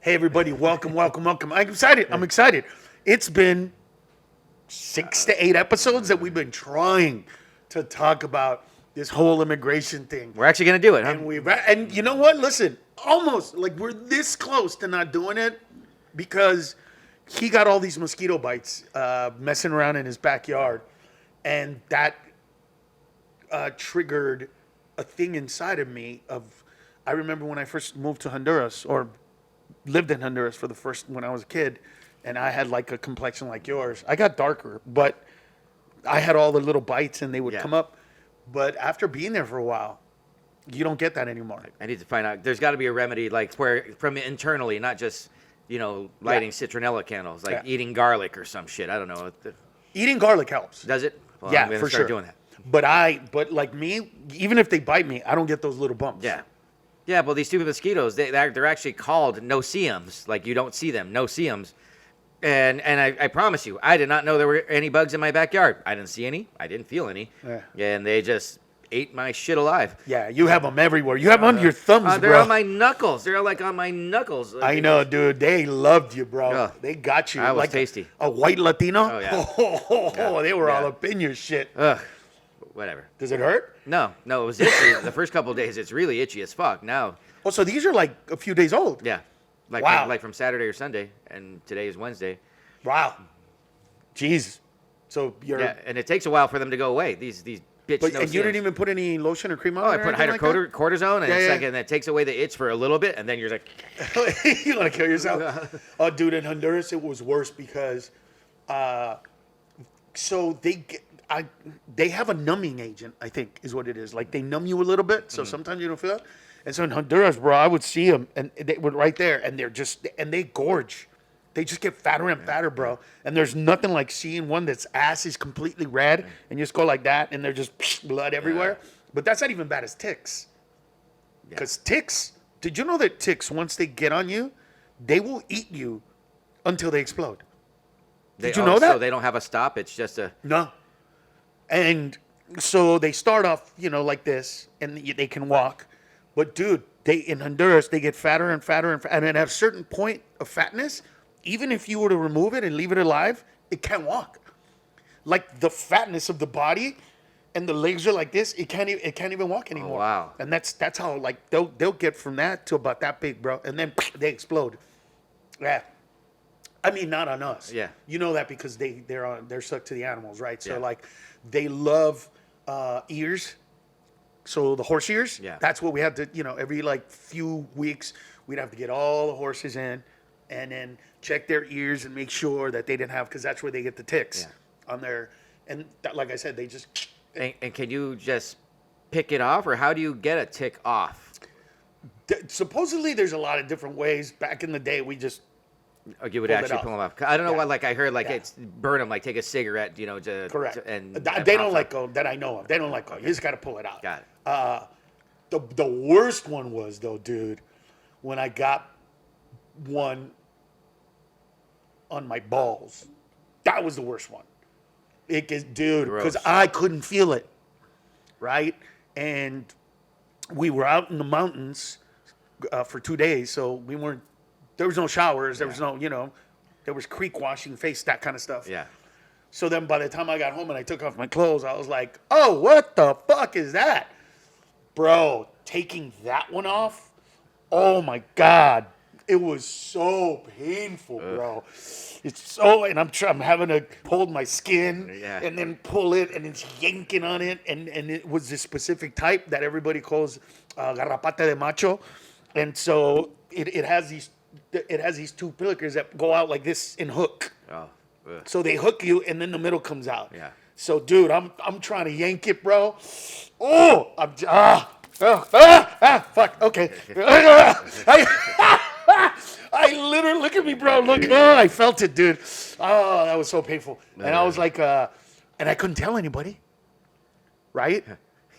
Hey, everybody, welcome. I'm excited. It's been 6 to 8 episodes that we've been trying to talk about this whole immigration thing. We're actually going to do it, huh? And you know what? Listen, almost like we're this close to not doing it because he got all these mosquito bites messing around in his backyard. And that triggered a thing inside of me I remember when I first moved to Honduras or lived in Honduras when I was a kid, and I had like a complexion like yours. I got darker, but I had all the little bites and they would come up. But after being there for a while, you don't get that anymore. I need to find out. There's got to be a remedy, like where from internally, not just lighting citronella candles, like eating garlic or some shit. I don't know. Eating garlic helps. Does it? Well, yeah, I'm gonna for start sure. Doing that. But like me, even if they bite me, I don't get those little bumps. Yeah. Yeah, well, these stupid mosquitoes, they're actually called no-see-ums. Like, you don't see them, no-see-ums. And I promise you, I did not know there were any bugs in my backyard. I didn't see any. I didn't feel any. Yeah. And they just ate my shit alive. Yeah, you have them everywhere. You have them on your thumbs, bro. They're on my knuckles. They're like on my knuckles. I know, dude. They loved you, bro. Oh, they got you. I was like tasty. A white Latino? Oh, yeah. They were all up in your shit. Ugh. Whatever. Does it hurt? No, it was itchy. The first couple of days, it's really itchy as fuck. Now. Oh, so these are like a few days old? Yeah. Wow. Like from Saturday or Sunday, and today is Wednesday. Wow. Jeez. So you're... Yeah, and it takes a while for them to go away. These bitch. But, and you didn't even put any lotion or cream on? I put hydrocortisone, and that takes away the itch for a little bit, and then you're like... You want to kill yourself? Oh, dude, in Honduras, it was worse because... so they have a numbing agent, I think, is what it is. Like, they numb you a little bit, so sometimes you don't feel it. And so in Honduras, bro, I would see them, and they were right there, and they gorge. They just get fatter and fatter, bro. And there's nothing like seeing one that's ass is completely red, and you just go like that, and they're just blood everywhere. But that's not even bad as ticks. Because ticks, did you know that ticks, once they get on you, they will eat you until they explode? Did you know that? So they don't have a stop, it's just a... No. And so they start off, like this, and they can walk. But, dude, in Honduras, they get fatter and fatter and fatter. And at a certain point of fatness, even if you were to remove it and leave it alive, it can't walk. Like, the fatness of the body and the legs are like this, it can't even walk anymore. Oh, wow. And that's how, like, they'll get from that to about that big, bro. And then they explode. Yeah. I mean, not on us. Yeah. You know that because they're stuck to the animals, right? So, like, they love ears. So the horse ears, that's what we have to, every like few weeks, we'd have to get all the horses in and then check their ears and make sure that they didn't have, because that's where they get the ticks on their, and that, like I said, they just. And can you just pick it off, or how do you get a tick off? Supposedly there's a lot of different ways. Back in the day, we just. Oh, you would actually pull them off. I don't know what, like I heard, like it's burn them, like take a cigarette, Correct. And they don't let go, that I know of. They don't let go. You just got to pull it out. Got it. The worst one was, though, dude, when I got one on my balls. That was the worst one. Dude, because I couldn't feel it, right? And we were out in the mountains for 2 days, so there was no showers, there was no, there was creek washing face, that kind of stuff. Yeah. So then by the time I got home and I took off my clothes, I was like, oh, what the fuck is that? Bro, taking that one off, oh my God. It was so painful, bro. It's so, and I'm having to hold my skin and then pull it, and it's yanking on it. And it was this specific type that everybody calls garrapata de macho. And so it has these two pillikers that go out like this and hook. Oh. So they hook you, and then the middle comes out. Yeah. So, dude, I'm trying to yank it, bro. Oh, fuck. Okay. I literally, look at me, bro. Look, I felt it, dude. Oh, that was so painful. And I was like, and I couldn't tell anybody, right?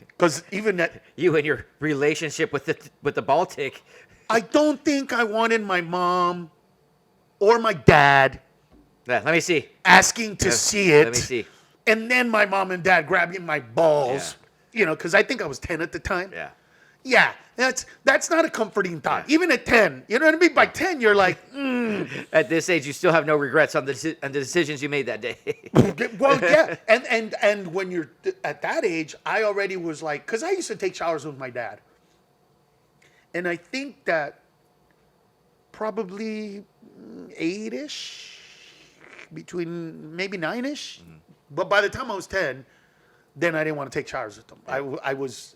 Because even that, you and your relationship with the Baltic. I don't think I wanted my mom or my dad. Let me see. Asking to see it. Let me see. And then my mom and dad grabbing my balls, because I think I was 10 at the time. Yeah. Yeah, that's not a comforting thought. Even at 10, you know what I mean? By 10, you're like, At this age, you still have no regrets on the decisions you made that day. well, yeah. And when you're at that age, I already was like, because I used to take showers with my dad. And I think that probably 8-ish, between maybe 9-ish. But by the time I was 10, then I didn't want to take showers with them. I was,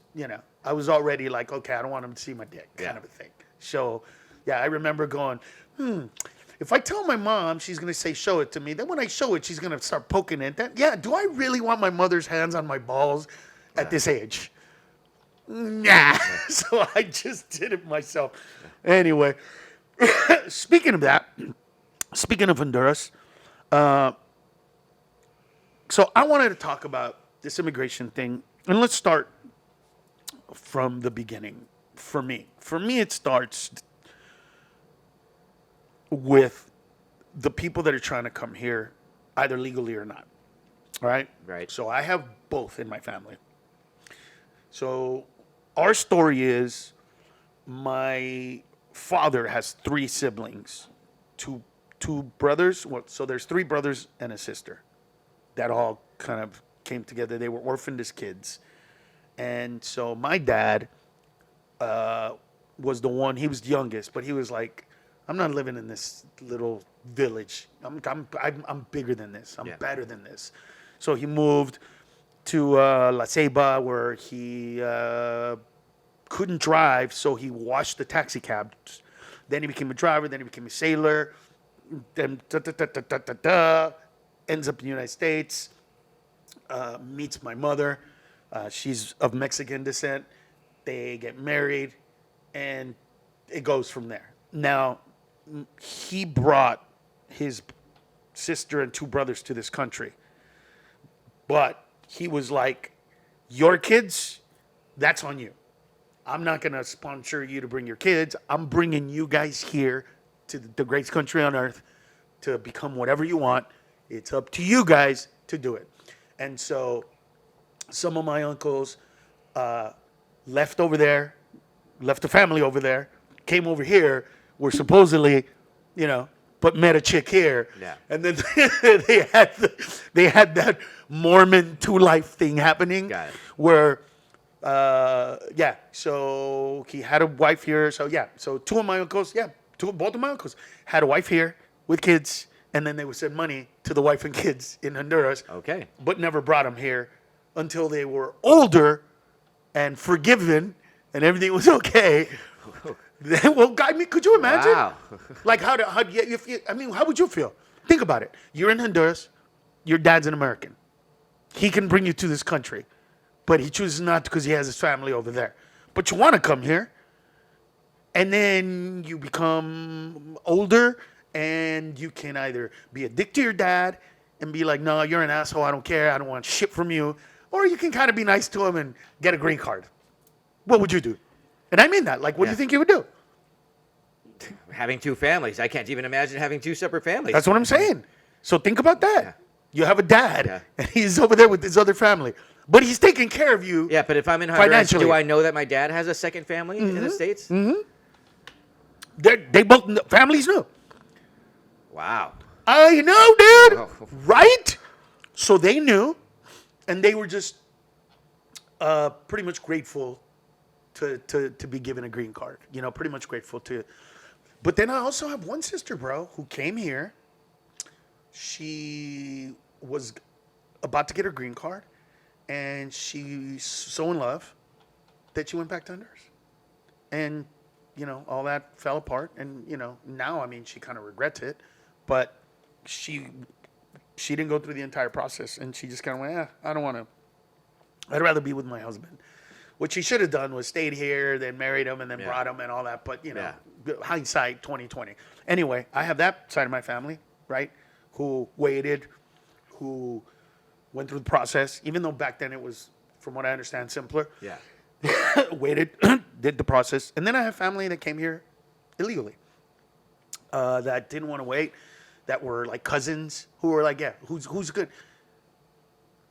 I was already like, okay, I don't want them to see my dick, kind of a thing. So, yeah, I remember going, if I tell my mom, she's going to say, show it to me. Then when I show it, she's going to start poking it. Then, yeah, do I really want my mother's hands on my balls at this age? Nah. So I just did it myself. Anyway, speaking of that, speaking of Honduras, so I wanted to talk about this immigration thing. And let's start from the beginning. For me, it starts with the people that are trying to come here, either legally or not. All right? Right. So I have both in my family. So our story is my father has 3 siblings, two brothers. Well, so there's 3 brothers and a sister that all kind of came together. They were orphaned as kids. And so my dad was the one, he was the youngest, but he was like, I'm not living in this little village. I'm bigger than this. I'm better than this. So he moved to La Ceiba, where he couldn't drive, so he washed the taxi cabs. Then he became a driver. Then he became a sailor. Then ends up in the United States. Meets my mother. She's of Mexican descent. They get married, and it goes from there. Now, he brought his sister and 2 brothers to this country. But he was like, your kids, that's on you. I'm not going to sponsor you to bring your kids. I'm bringing you guys here to the greatest country on earth to become whatever you want. It's up to you guys to do it. And so some of my uncles left over there, left the family over there, came over here, were supposedly, but met a chick here. Yeah. And then they had that Mormon 2-life thing happening. Got it. Where, so he had a wife here. So, so 2 of my uncles, both of my uncles had a wife here with kids. And then they would send money to the wife and kids in Honduras. Okay. But never brought them here until they were older and forgiven and everything was okay. Well, I mean, could you imagine? Wow. Like, how would you feel? Think about it. You're in Honduras. Your dad's an American. He can bring you to this country, but he chooses not because he has his family over there. But you want to come here, and then you become older, and you can either be a dick to your dad and be like, no, you're an asshole. I don't care. I don't want shit from you. Or you can kind of be nice to him and get a green card. What would you do? And I mean that. Like, what do you think you would do? Having 2 families. I can't even imagine having 2 separate families. That's what I'm saying. So think about that. Yeah. You have a dad, and he's over there with his other family. But he's taking care of you. Yeah, but if I'm in Honduras, financially. do I know that my dad has a second family in the States? Mm-hmm. They both, families know. Wow. I know, dude. Oh. Right? So they knew, and they were just pretty much grateful to be given a green card. Pretty much grateful to. But then I also have one sister, bro, who came here. She was about to get her green card, and she's so in love that she went back to Honduras. And, all that fell apart. And, now, I mean, she kind of regrets it. But she didn't go through the entire process, and she just kind of went, I don't want to. I'd rather be with my husband. What she should have done was stayed here, then married him, and then brought him and all that. But, hindsight 2020. Anyway, I have that side of my family, right, who waited, who went through the process, even though back then it was, from what I understand, simpler. Yeah. Waited, did the process. And then I have family that came here illegally, that didn't want to wait, that were like cousins who were like, who's good?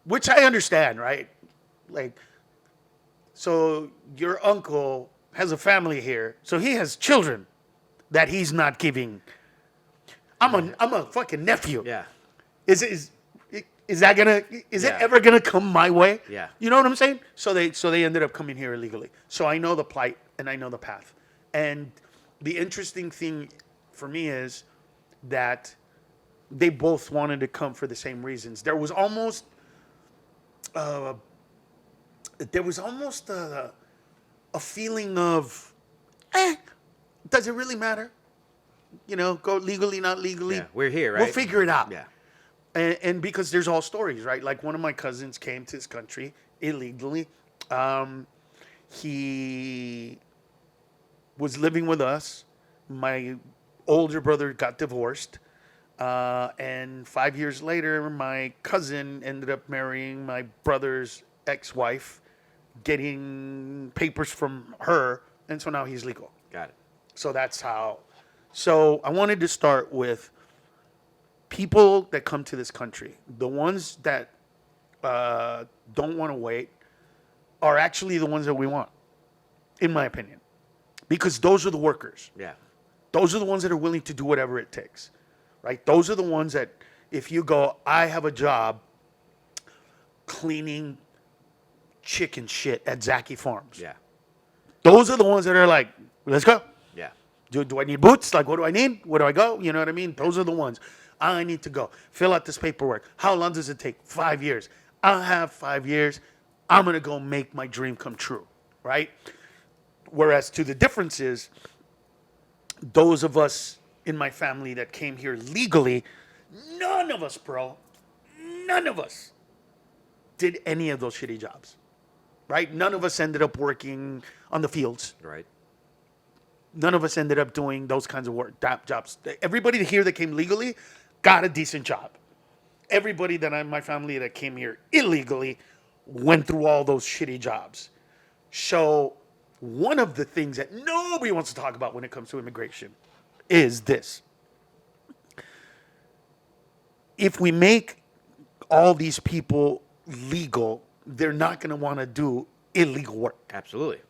Which I understand, right? Like, So your uncle has a family here, so he has children that he's not giving. I'm a fucking nephew. Yeah. Is that gonna is it Yeah. ever gonna come my way? Yeah. You know what I'm saying? So they ended up coming here illegally. So I know the plight and I know the path. And the interesting thing for me is that they both wanted to come for the same reasons. There was almost a feeling of, does it really matter? You know, go legally, not legally. Yeah. We're here, right? We'll figure it out. Yeah. And because there's all stories, right? Like one of my cousins came to this country illegally. He was living with us. My older brother got divorced. And 5 years later, my cousin ended up marrying my brother's ex-wife, getting papers from her. And so now he's legal. Got it. So that's how. So I wanted to start with people that come to this country. The ones that don't want to wait are actually the ones that we want, in my opinion. Because those are the workers. Yeah. Those are the ones that are willing to do whatever it takes, right? Those are the ones that if you go, I have a job cleaning chicken shit at Zaki Farms. Yeah. Those are the ones that are like, let's go. Yeah. Do I need boots? Like, what do I need? Where do I go? You know what I mean? Those are the ones. I need to go. Fill out this paperwork. How long does it take? 5 years. I'll have 5 years. I'm going to go make my dream come true, right? Whereas to the difference is, those of us in my family that came here legally, none of us, bro, none of us did any of those shitty jobs, right? None of us ended up working on the fields. Right. None of us ended up doing those kinds of work, jobs. Everybody here that came legally got a decent job. Everybody that in my family that came here illegally went through all those shitty jobs. So one of the things that nobody wants to talk about when it comes to immigration is this. If we make all these people legal, they're not going to want to do illegal work. Absolutely.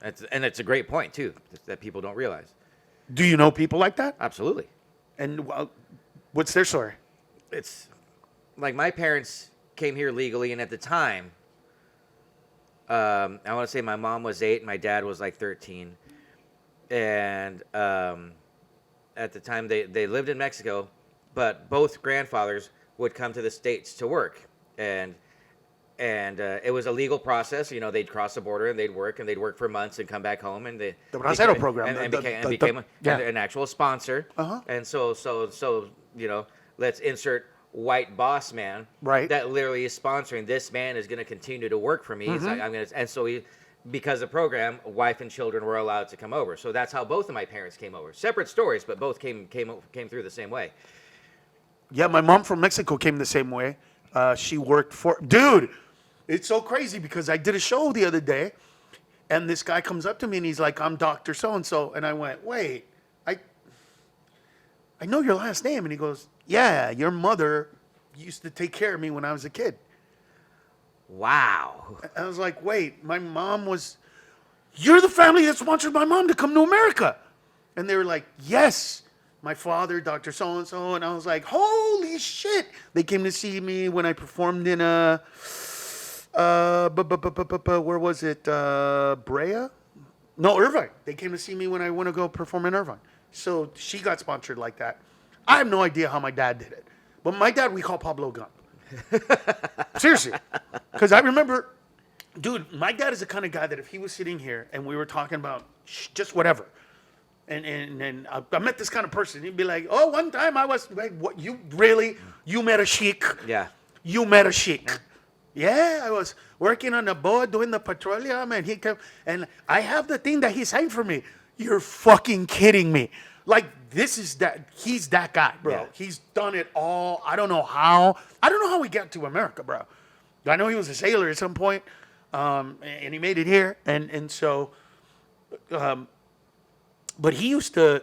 And it's a great point, too, that people don't realize. Do you know people like that? Absolutely. And what's their story? It's like my parents came here legally, and at the time, I want to say my mom was 8 and my dad was like 13. And at the time, they lived in Mexico, but both grandfathers would come to the States to work. And it was a legal process. You know, they'd cross the border and they'd work for months and come back home. And the Bracero program. And became an actual sponsor. Uh-huh. And so, you know, let's insert white boss man. Right. That literally is sponsoring. This man is going to continue to work for me. Mm-hmm. I'm going to, and so because of the program, wife and children were allowed to come over. So that's how both of my parents came over. Separate stories, but both came through the same way. Yeah, my mom from Mexico came the same way. She worked for... Dude, it's so crazy because I did a show the other day, and this guy comes up to me, and he's like, I'm Dr. So-and-so. And I went, wait, I know your last name. And he goes, yeah, your mother used to take care of me when I was a kid. Wow. I was like, wait, my mom was... You're the family that sponsored my mom to come to America. And they were like, yes, my father, Dr. So-and-so. And I was like, holy shit. They came to see me when I performed in where was it? Brea? No, Irvine. They came to see me when I went to go perform in Irvine. So she got sponsored like that. I have no idea how my dad did it. But my dad, we call Pablo Gump. Seriously. Because I remember, dude, my dad is the kind of guy that if he was sitting here and we were talking about just whatever, and I met this kind of person, he'd be like, oh, one time I was, like, what, you really, you met a sheik? Yeah. You met a sheik. Yeah, I was working on the boat doing the petroleum, and he came, and I have the thing that he signed for me. You're fucking kidding me. Like, he's that guy, bro. Yeah. He's done it all. I don't know how he got to America, bro. I know he was a sailor at some point, and he made it here, and so, but he used to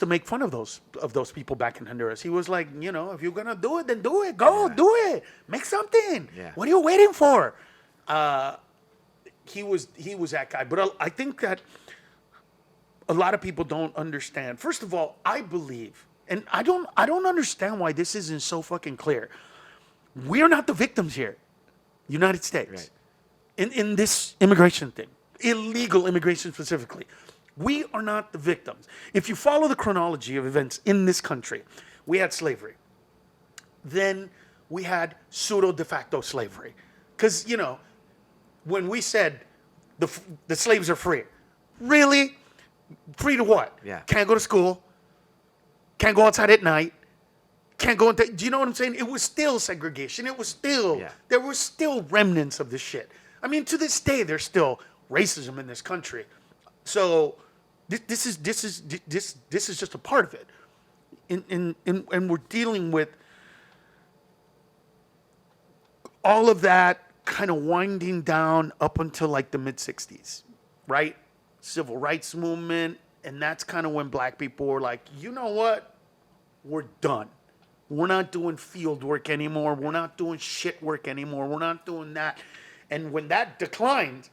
make fun of those people back in Honduras. He was like, if you're gonna do it, then do it. Go, do it. Make something. Yeah. What are you waiting for? he was that guy. But I think that a lot of people don't understand. First of all, I believe, and I don't understand why this isn't so fucking clear. We're not the victims here, United States, Right. in this immigration thing, illegal immigration specifically. We are not the victims. If you follow the chronology of events in this country, we had slavery. Then we had pseudo de facto slavery. Because, when we said the slaves are free, really? Free to what? Yeah. Can't go to school. Can't go outside at night. Can't go into. Do you know what I'm saying? It was still segregation. It was still. Yeah. There were still remnants of this shit. I mean, to this day, there's still racism in this country. So, this is just a part of it. And we're dealing with all of that kind of winding down up until like the mid 60s, right? Civil rights movement. And that's kind of when black people were like, you know what? We're done. We're not doing field work anymore. We're not doing shit work anymore. We're not doing that. And when that declined,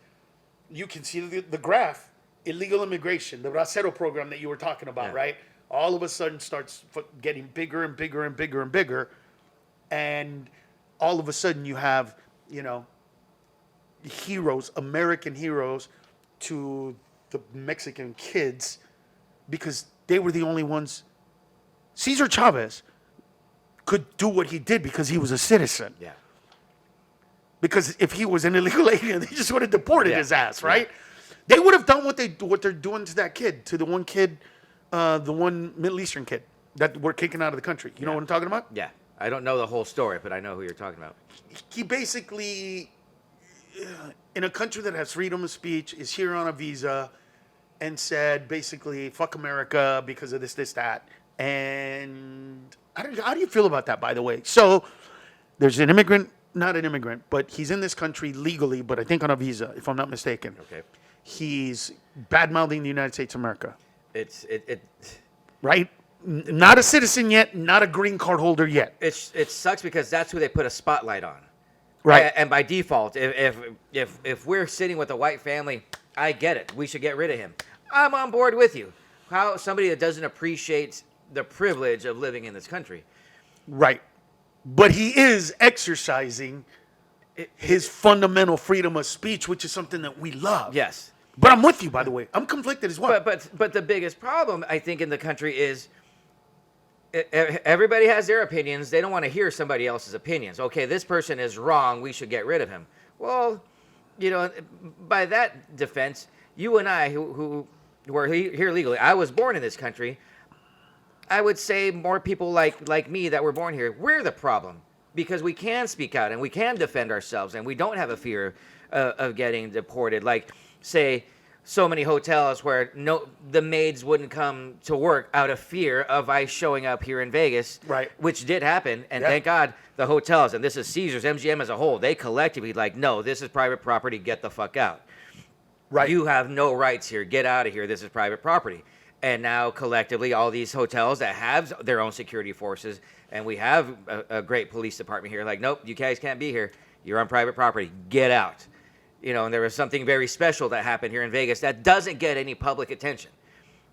you can see the graph, illegal immigration, the Bracero program that you were talking about, right? All of a sudden starts getting bigger and bigger and bigger and bigger. And all of a sudden you have, heroes, American heroes to the Mexican kids because they were the only ones. Cesar Chavez could do what he did because he was a citizen. Yeah. Because if he was an illegal alien, they just would have deported his ass, right? Yeah. They would have done what they're doing to that kid, to the one kid, the one Middle Eastern kid that we're kicking out of the country. You know what I'm talking about? Yeah. I don't know the whole story, but I know who you're talking about. He basically, in a country that has freedom of speech, is here on a visa, and said basically, fuck America because of this, that. And how do you feel about that, by the way? So there's an immigrant, not an immigrant, but he's in this country legally, but I think on a visa, if I'm not mistaken. Okay. He's bad-mouthing the United States of America. It Right? Not a citizen yet, not a green card holder yet. It sucks because that's who they put a spotlight on. Right. And by default, if we're sitting with a white family, I get it. We should get rid of him. I'm on board with you. How somebody that doesn't appreciate the privilege of living in this country. Right. But he is exercising his fundamental freedom of speech, which is something that we love. Yes. But I'm with you, by the way. I'm conflicted as well. But the biggest problem, I think, in the country is everybody has their opinions. They don't want to hear somebody else's opinions. Okay, this person is wrong. We should get rid of him. Well, by that defense, you and I, who are here legally, I was born in this country. I would say more people like me that were born here, we're the problem because we can speak out and we can defend ourselves and we don't have a fear of getting deported. Like, say, so many hotels where the maids wouldn't come to work out of fear of ICE showing up here in Vegas, right? Which did happen, and thank God the hotels, and this is Caesars, MGM as a whole, they collectively no, this is private property, get the fuck out. Right. You have no rights here, get out of here, this is private property. And now collectively all these hotels that have their own security forces, and we have a great police department here, nope, you guys can't be here, you're on private property, get out. And there was something very special that happened here in Vegas that doesn't get any public attention.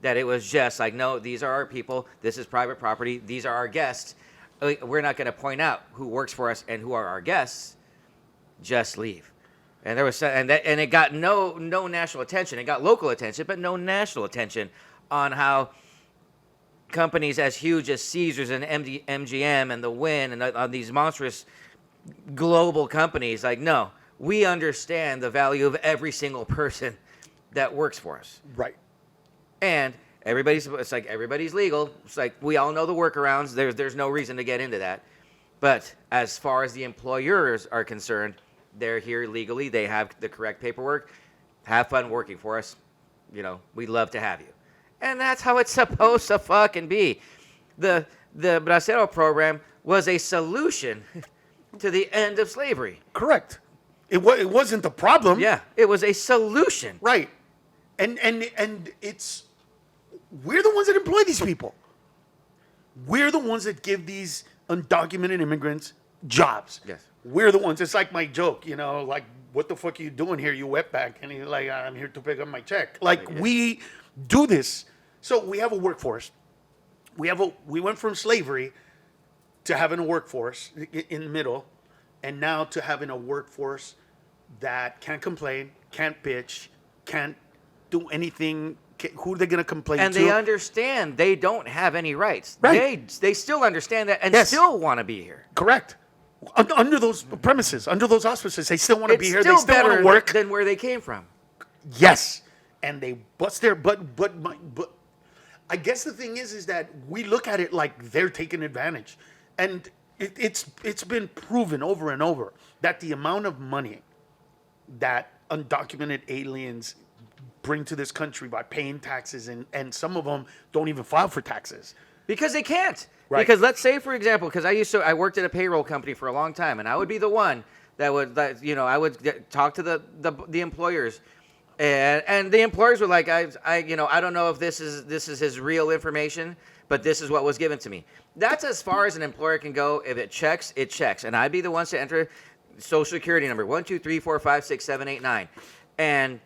That it was just no, these are our people. This is private property. These are our guests. We're not going to point out who works for us and who are our guests. Just leave. And there was and it got no national attention. It got local attention, but no national attention on how companies as huge as Caesars and MGM and the Wynn and on these monstrous global companies, no. We understand the value of every single person that works for us. Right. And everybody's legal. It's we all know the workarounds. There's no reason to get into that. But as far as the employers are concerned, they're here legally. They have the correct paperwork. Have fun working for us. We'd love to have you. And that's how it's supposed to fucking be. The Bracero program was a solution to the end of slavery. Correct. It wasn't the problem. Yeah, it was a solution. Right. And it's, we're the ones that employ these people. We're the ones that give these undocumented immigrants jobs. Yes. We're the ones. It's like my joke, what the fuck are you doing here, you wetback? And he's like, I'm here to pick up my check. Like, we do this. So we have a workforce. We went from slavery to having a workforce in the middle, and now to having a workforce that can't complain, can't bitch, can't do anything. Who are they going to complain to? And they understand they don't have any rights. Right. They still understand that and Yes. still want to be here. Correct. Under those premises, under those auspices, they still want to be here. They Still still want better to work. than where they came from. Yes, and they bust their but I guess the thing is that we look at it like they're taking advantage, and it's been proven over and over that the amount of money that undocumented aliens bring to this country by paying taxes, and some of them don't even file for taxes. Because they can't. Right. Because let's say, for example, because I worked at a payroll company for a long time, and I would be the one that would, I would talk to the employers, and the employers were like, I don't know if this is his real information, but this is what was given to me. That's as far as an employer can go. If it checks, it checks, and I'd be the ones to enter Social Security number 1, 2, 3, 4, 5, 6, 7, 8, 9, and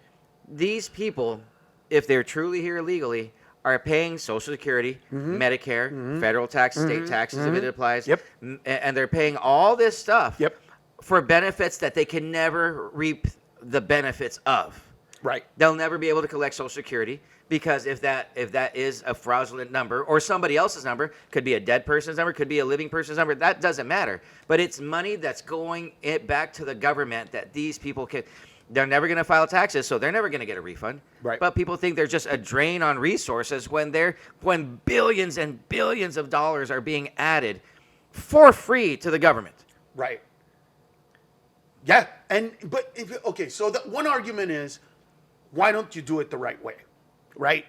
these people, if they're truly here legally, are paying Social Security, Medicare, federal taxes, state taxes if it applies. Yep. And they're paying all this stuff Yep. for benefits that they can never reap the benefits of. Right. They'll never be able to collect Social Security because if that is a fraudulent number or somebody else's number, could be a dead person's number, could be a living person's number, that doesn't matter. But it's money that's going back to the government that these people can. They're never going to file taxes, so they're never going to get a refund. Right. But people think they're just a drain on resources when billions and billions of dollars are being added for free to the government. Right. Yeah, okay. So the one argument is, why don't you do it the right way, right?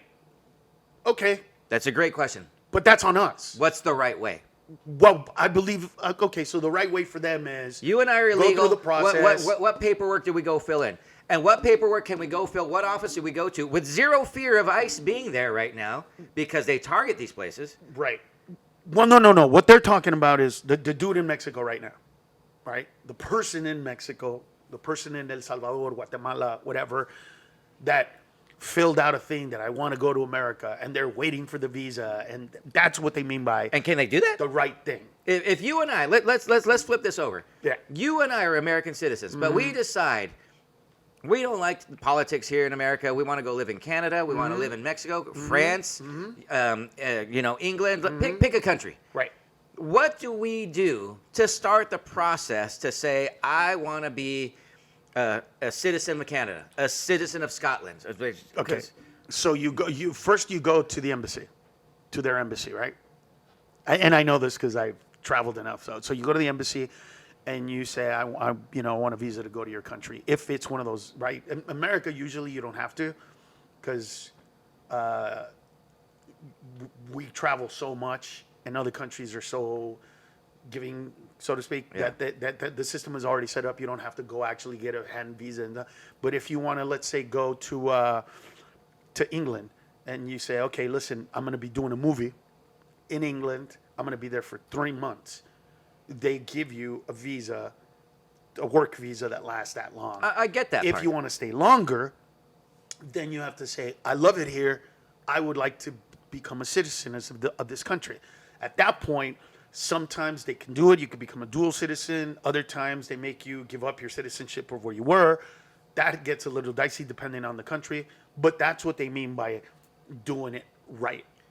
Okay, That's a great question. but that's on us. What's the right way? Well, I believe. Okay, so the right way for them is You and I are go illegal. through the process. What paperwork do we go fill in? And what paperwork can we go fill? What office do we go to? With zero fear of ICE being there right now because they target these places. Right. Well, no. What they're talking about is the dude in Mexico right now, right? The person in Mexico, the person in El Salvador, Guatemala, whatever, that filled out a thing that I want to go to America, and they're waiting for the visa, and that's what they mean by And can they do that? the right thing. If you and I let's flip this over. Yeah. You and I are American citizens, but we decide we don't like the politics here in America. We want to go live in Canada. We want to live in Mexico, France, England. Pick a country. Right. What do we do to start the process to say I want to be a citizen of Canada, a citizen of Scotland? Okay. So you go to the embassy, to their embassy, right? And I know this because I've traveled enough. So you go to the embassy, and you say, I want a visa to go to your country. If it's one of those, right? In America, usually you don't have to, because we travel so much, and other countries are so giving, so to speak, Yeah. that the system is already set up. You don't have to go actually get a hand visa. But if you want to, let's say, go to England, and you say, okay, listen, I'm going to be doing a movie in England. I'm going to be there for 3 months. They give you a visa, a work visa that lasts that long. I get that If part. you want to stay longer, then you have to say, I love it here. I would like to become a citizen of this country. At that point, sometimes they can do it. You can become a dual citizen. Other times they make you give up your citizenship of where you were. That gets a little dicey depending on the country. But that's what they mean by doing it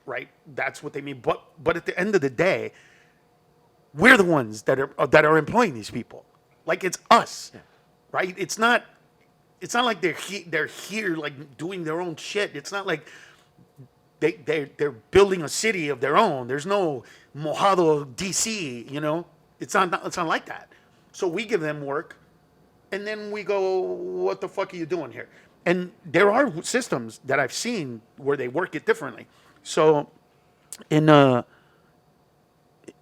right? That's what they mean. But at the end of the day, we're the ones that are employing these people. Like, it's us, right? It's not like they're here like doing their own shit. It's not like they're building a city of their own. There's no Mojado DC, It's not like that. So we give them work, and then we go, what the fuck are you doing here? And there are systems that I've seen where they work it differently. So I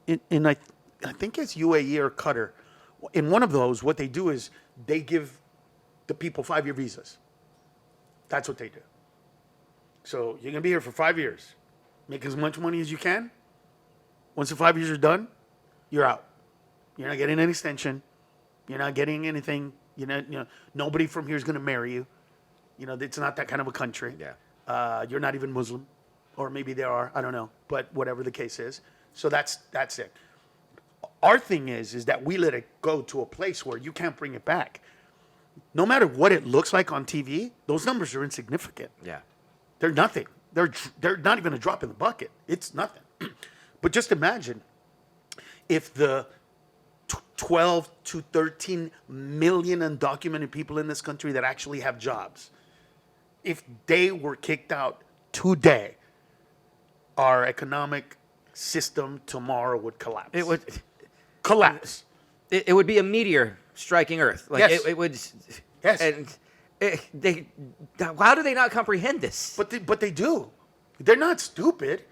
think it's UAE or Qatar. In one of those, what they do is they give the people 5-year visas. That's what they do. So you're going to be here for 5 years. Make as much money as you can. Once the 5 years are done, you're out. You're not getting an extension. You're not getting anything. Nobody from here is going to marry you. It's not that kind of a country. Yeah. You're not even Muslim, or maybe they are. I don't know, but whatever the case is. So that's it. Our thing is that we let it go to a place where you can't bring it back. No matter what it looks like on TV, those numbers are insignificant. Yeah. They're nothing. They're not even a drop in the bucket. It's nothing. But just imagine if the 12 to 13 million undocumented people in this country that actually have jobs, if they were kicked out today, our economic system tomorrow would collapse. It would collapse. It would be a meteor striking Earth. Like Yes. it would. Yes. And how do they not comprehend this? But they do. They're not stupid.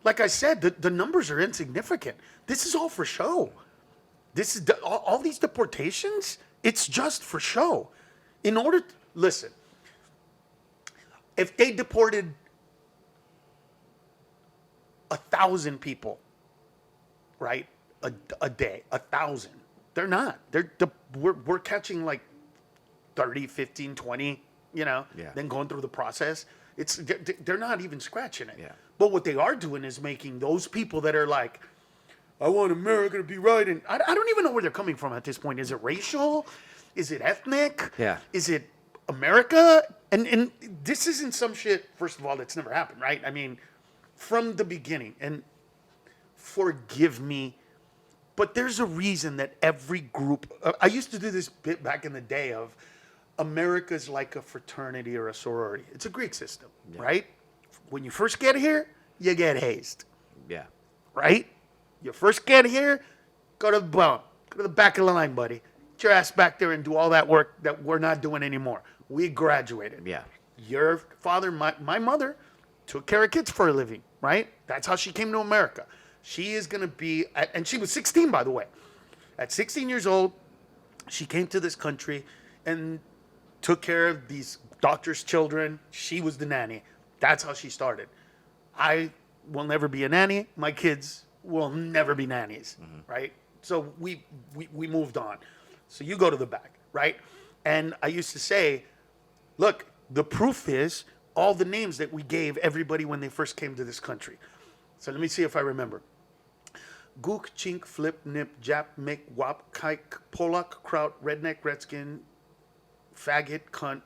Like I said, the numbers are insignificant. This is all for show. This is all these deportations. It's just for show. Listen. If they deported 1,000 people, right, a day, 1,000, they're not. We're catching like 30, 15, 20, Yeah. then going through the process. They're not even scratching it. Yeah. But what they are doing is making those people that are like, I want America to be right. And I don't even know where they're coming from at this point. Is it racial? Is it ethnic? Yeah. Is it America? And this isn't some shit, first of all, that's never happened, right? I mean, from the beginning, and forgive me, but there's a reason that every group, I used to do this bit back in the day of America's like a fraternity or a sorority. It's a Greek system, right? When you first get here, you get hazed, Yeah. right? You first get here, go to the bone, go to the back of the line, buddy. Get your ass back there and do all that work that we're not doing anymore. We graduated. Yeah. Your father, my mother, took care of kids for a living, right? That's how she came to America. She is going to be, and she was 16, by the way. At 16 years old, she came to this country and took care of these doctors' children. She was the nanny. That's how she started. I will never be a nanny. My kids will never be nannies, right? So we moved on. So you go to the back, right? And I used to say, look, the proof is all the names that we gave everybody when they first came to this country. So let me see if I remember. Gook, Chink, Flip, Nip, Jap, Mick, Wap, Kike, Polak, Kraut, Redneck, Redskin, Faggot, Cunt,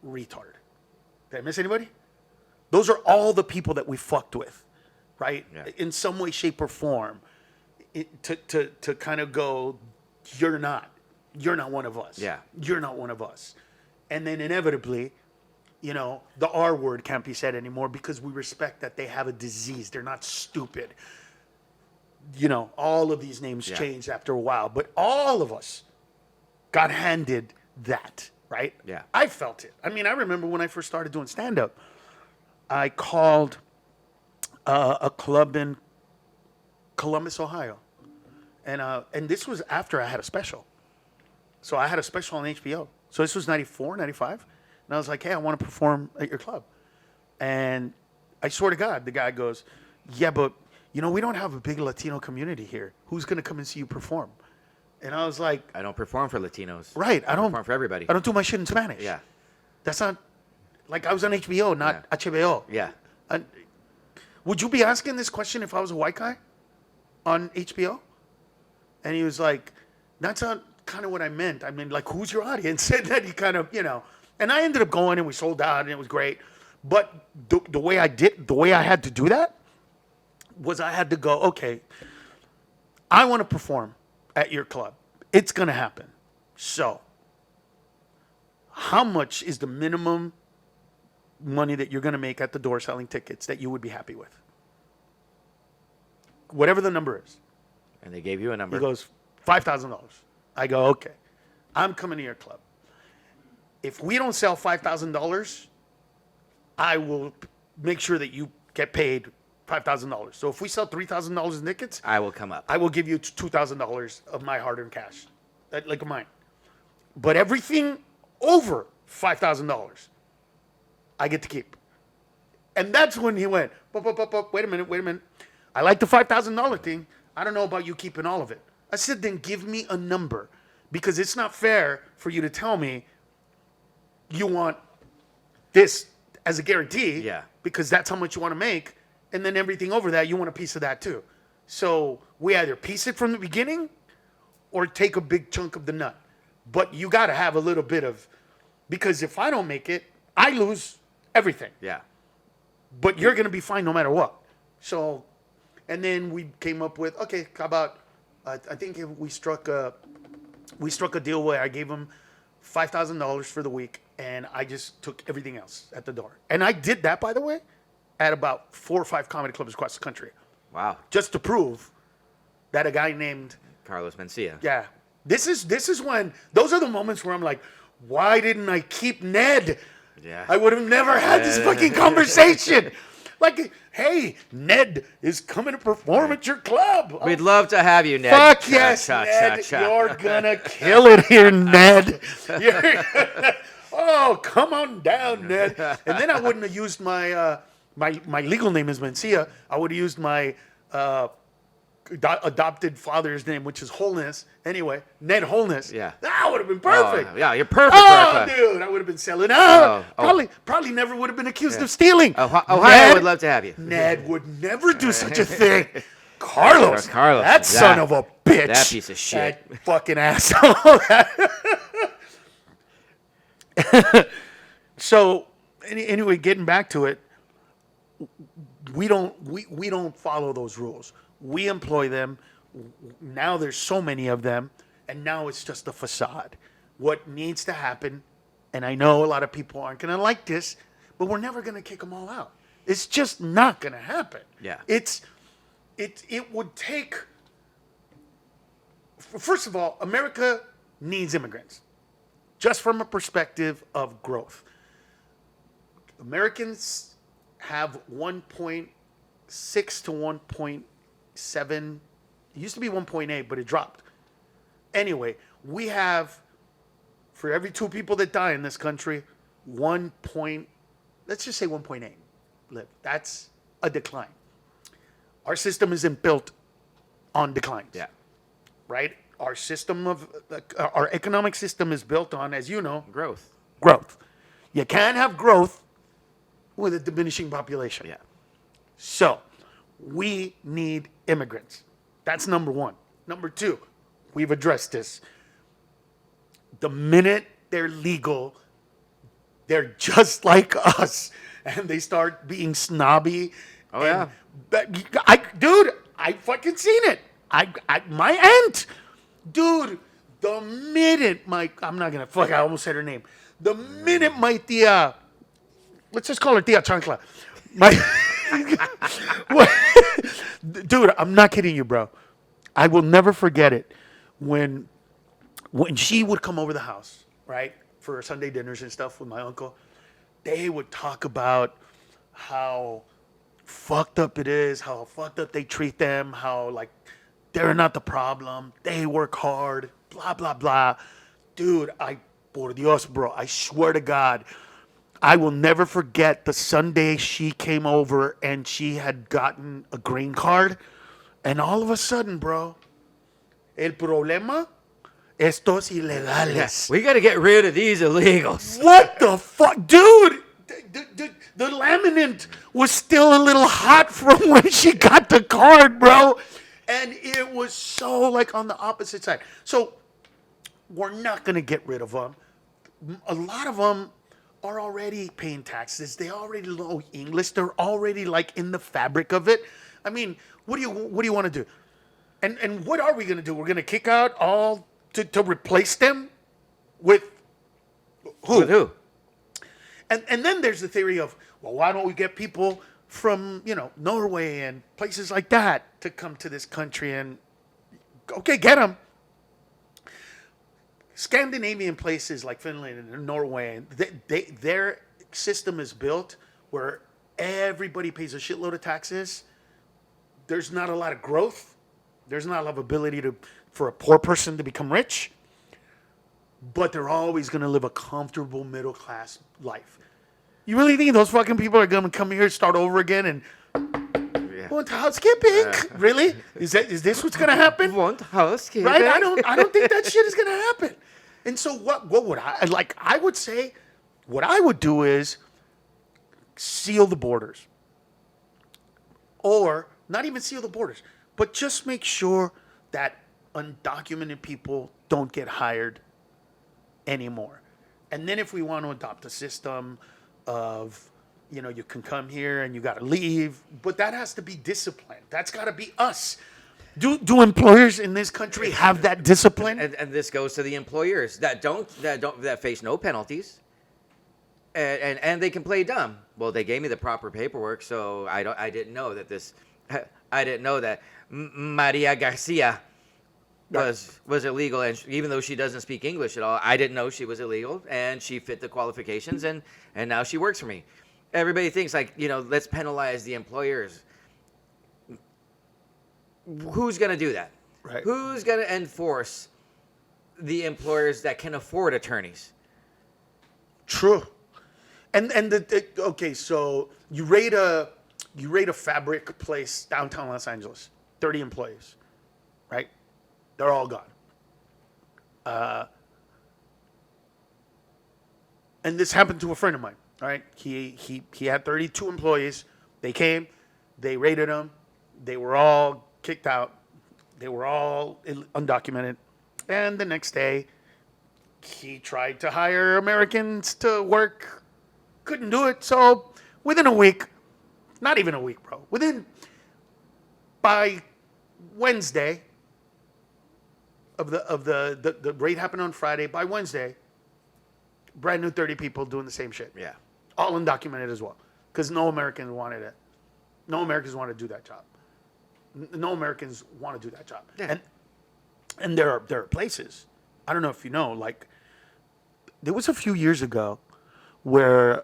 Retard. Did I miss anybody? Those are all the people that we fucked with, right? Yeah. In some way, shape, or form. To kind of go, you're not one of us. Yeah. You're not one of us. And then inevitably, the R word can't be said anymore because we respect that they have a disease. They're not stupid. All of these names changed after a while, but all of us got handed that, right? Yeah. I felt it. I mean, I remember when I first started doing stand-up, I called a club in Columbus, Ohio. And this was after I had a special. So I had a special on HBO. So this was 94, 95. And I was like, hey, I want to perform at your club. And I swear to God, the guy goes, yeah, but, we don't have a big Latino community here. Who's going to come and see you perform? And I was like, I don't perform for Latinos. right. I don't perform for everybody. I don't do my shit in Spanish. Yeah. That's not, like I was on HBO, not HBO. Yeah. Would you be asking this question if I was a white guy on HBO? And he was like, that's not kind of what I meant. I mean, like, who's your audience? And then he kind of, and I ended up going and we sold out and it was great. But the way I had to do that was I had to go, okay, I want to perform at your club. It's going to happen. So how much is the minimum money that you're going to make at the door selling tickets that you would be happy with? Whatever the number is. And they gave you a number. He goes, $5,000. I go, okay, I'm coming to your club. If we don't sell $5,000, I will make sure that you get paid $5,000. So if we sell $3,000 in tickets, I will come up. I will give you $2,000 of my hard-earned cash, like mine. But everything over $5,000, I get to keep. And that's when he went, wait a minute. I like the $5,000 thing. I don't know about you keeping all of it. I said, then give me a number. Because it's not fair for you to tell me you want this as a guarantee. Yeah. Because that's how much you want to make. And then everything over that, you want a piece of that too. So we either piece it from the beginning or take a big chunk of the nut. But you got to have a little bit of, because if I don't make it, I lose everything. Yeah. But you're going to be fine no matter what. So, and then we came up with, okay, how about, I think we struck a deal where I gave him $5,000 for the week, and I just took everything else at the door. And I did that, by the way, at about 4 or 5 comedy clubs across the country. Wow. Just to prove that a guy named Carlos Mencia. Yeah. This is when those are the moments where I'm like, why didn't I keep Ned? Yeah. I would have never had this fucking conversation. Like, hey, Ned is coming to perform at your club. We'd love to have you, Ned. Fuck yes, Ned. You're gonna kill it here, Ned. Oh, come on down, Ned. And then I wouldn't have used my my legal name is Mencia. I would have used my adopted father's name, which is Wholeness. Anyway, Ned Wholeness. Yeah. That would have been perfect. Oh, yeah, you're perfect. Oh, dude, I would have been selling out. Oh. Probably never would have been accused of stealing. Ohio would love to have you. Ned would never do such a thing. Carlos, that son of a bitch. That piece of shit. That fucking asshole. So, anyway, getting back to it, we don't follow those rules. We employ them. Now there's so many of them, and now it's just a facade. What needs to happen, and I know a lot of people aren't going to like this, but we're never going to kick them all out. It's just not going to happen. Yeah. It would take, first of all, America needs immigrants, just from a perspective of growth. Americans have 1.6 to 1.7. It used to be 1.8, but it dropped. Anyway, we have, for every 2 people that die in this country, let's just say 1.8 live. That's a decline. Our system isn't built on declines. Yeah. Right? Our economic system is built on, as you know, Growth. You can't have growth with a diminishing population. Yeah. So, we need immigrants. That's number one. Number two, we've addressed this. The minute they're legal, they're just like us, and they start being snobby. Oh, yeah. I fucking seen it. My aunt, dude, the minute I'm not gonna fuck, I almost said her name. The minute my tia, let's just call her Tia Chancla. Dude, I'm not kidding you, bro. I will never forget it when she would come over the house, right, for Sunday dinners and stuff with my uncle. They would talk about how fucked up it is, how fucked up they treat them, how like they're not the problem, they work hard, blah blah blah. Dude, por Dios, bro, I swear to God, I will never forget the Sunday she came over and she had gotten a green card, and all of a sudden, bro, el problema, estos ilegales. We got to get rid of these illegals. What the fuck, dude? The laminate was still a little hot from when she got the card, bro. And it was so like on the opposite side. So we're not going to get rid of them. A lot of them are already paying taxes. They already know English. They're already like in the fabric of it. I mean, what do you want to do? And what are we going to do? We're going to kick out all to replace them with who? With who? And then there's the theory of, well, why don't we get people from, Norway and places like that to come to this country and, okay, get them. Scandinavian places like Finland and Norway, their system is built where everybody pays a shitload of taxes. There's not a lot of growth. There's not a lot of ability for a poor person to become rich. But they're always going to live a comfortable middle-class life. You really think those fucking people are going to come here and start over again? And Want housekeeping? Really? Is this what's gonna happen? Want housekeeping? Right? I don't think that shit is gonna happen. And so what would I like? I would say what I would do is seal the borders. Or not even seal the borders, but just make sure that undocumented people don't get hired anymore. And then if we want to adopt a system of, you can come here and you got to leave, but that has to be disciplined. That's got to be us. Do employers in this country have that discipline? And this goes to the employers that face no penalties, and they can play dumb. Well, they gave me the proper paperwork, so I didn't know that Maria Garcia was illegal, and even though she doesn't speak English at all, I didn't know she was illegal, and she fit the qualifications, and now she works for me. Everybody thinks let's penalize the employers. Who's going to do that? Right. Who's going to enforce the employers that can afford attorneys? True. And okay, so you rate a fabric place downtown Los Angeles, 30 employees, right? They're all gone. And this happened to a friend of mine, right? He had 32 employees. They came, they raided them, they were all kicked out, they were all undocumented, and the next day he tried to hire Americans to work, couldn't do it. So within a week, not even a week, bro, by Wednesday of the raid happened on Friday, by Wednesday, brand new 30 people doing the same shit. Yeah. All undocumented as well, because no Americans wanted it. No Americans want to do that job. No Americans want to do that job. Yeah. And there are places, I don't know if you know, like there was a few years ago where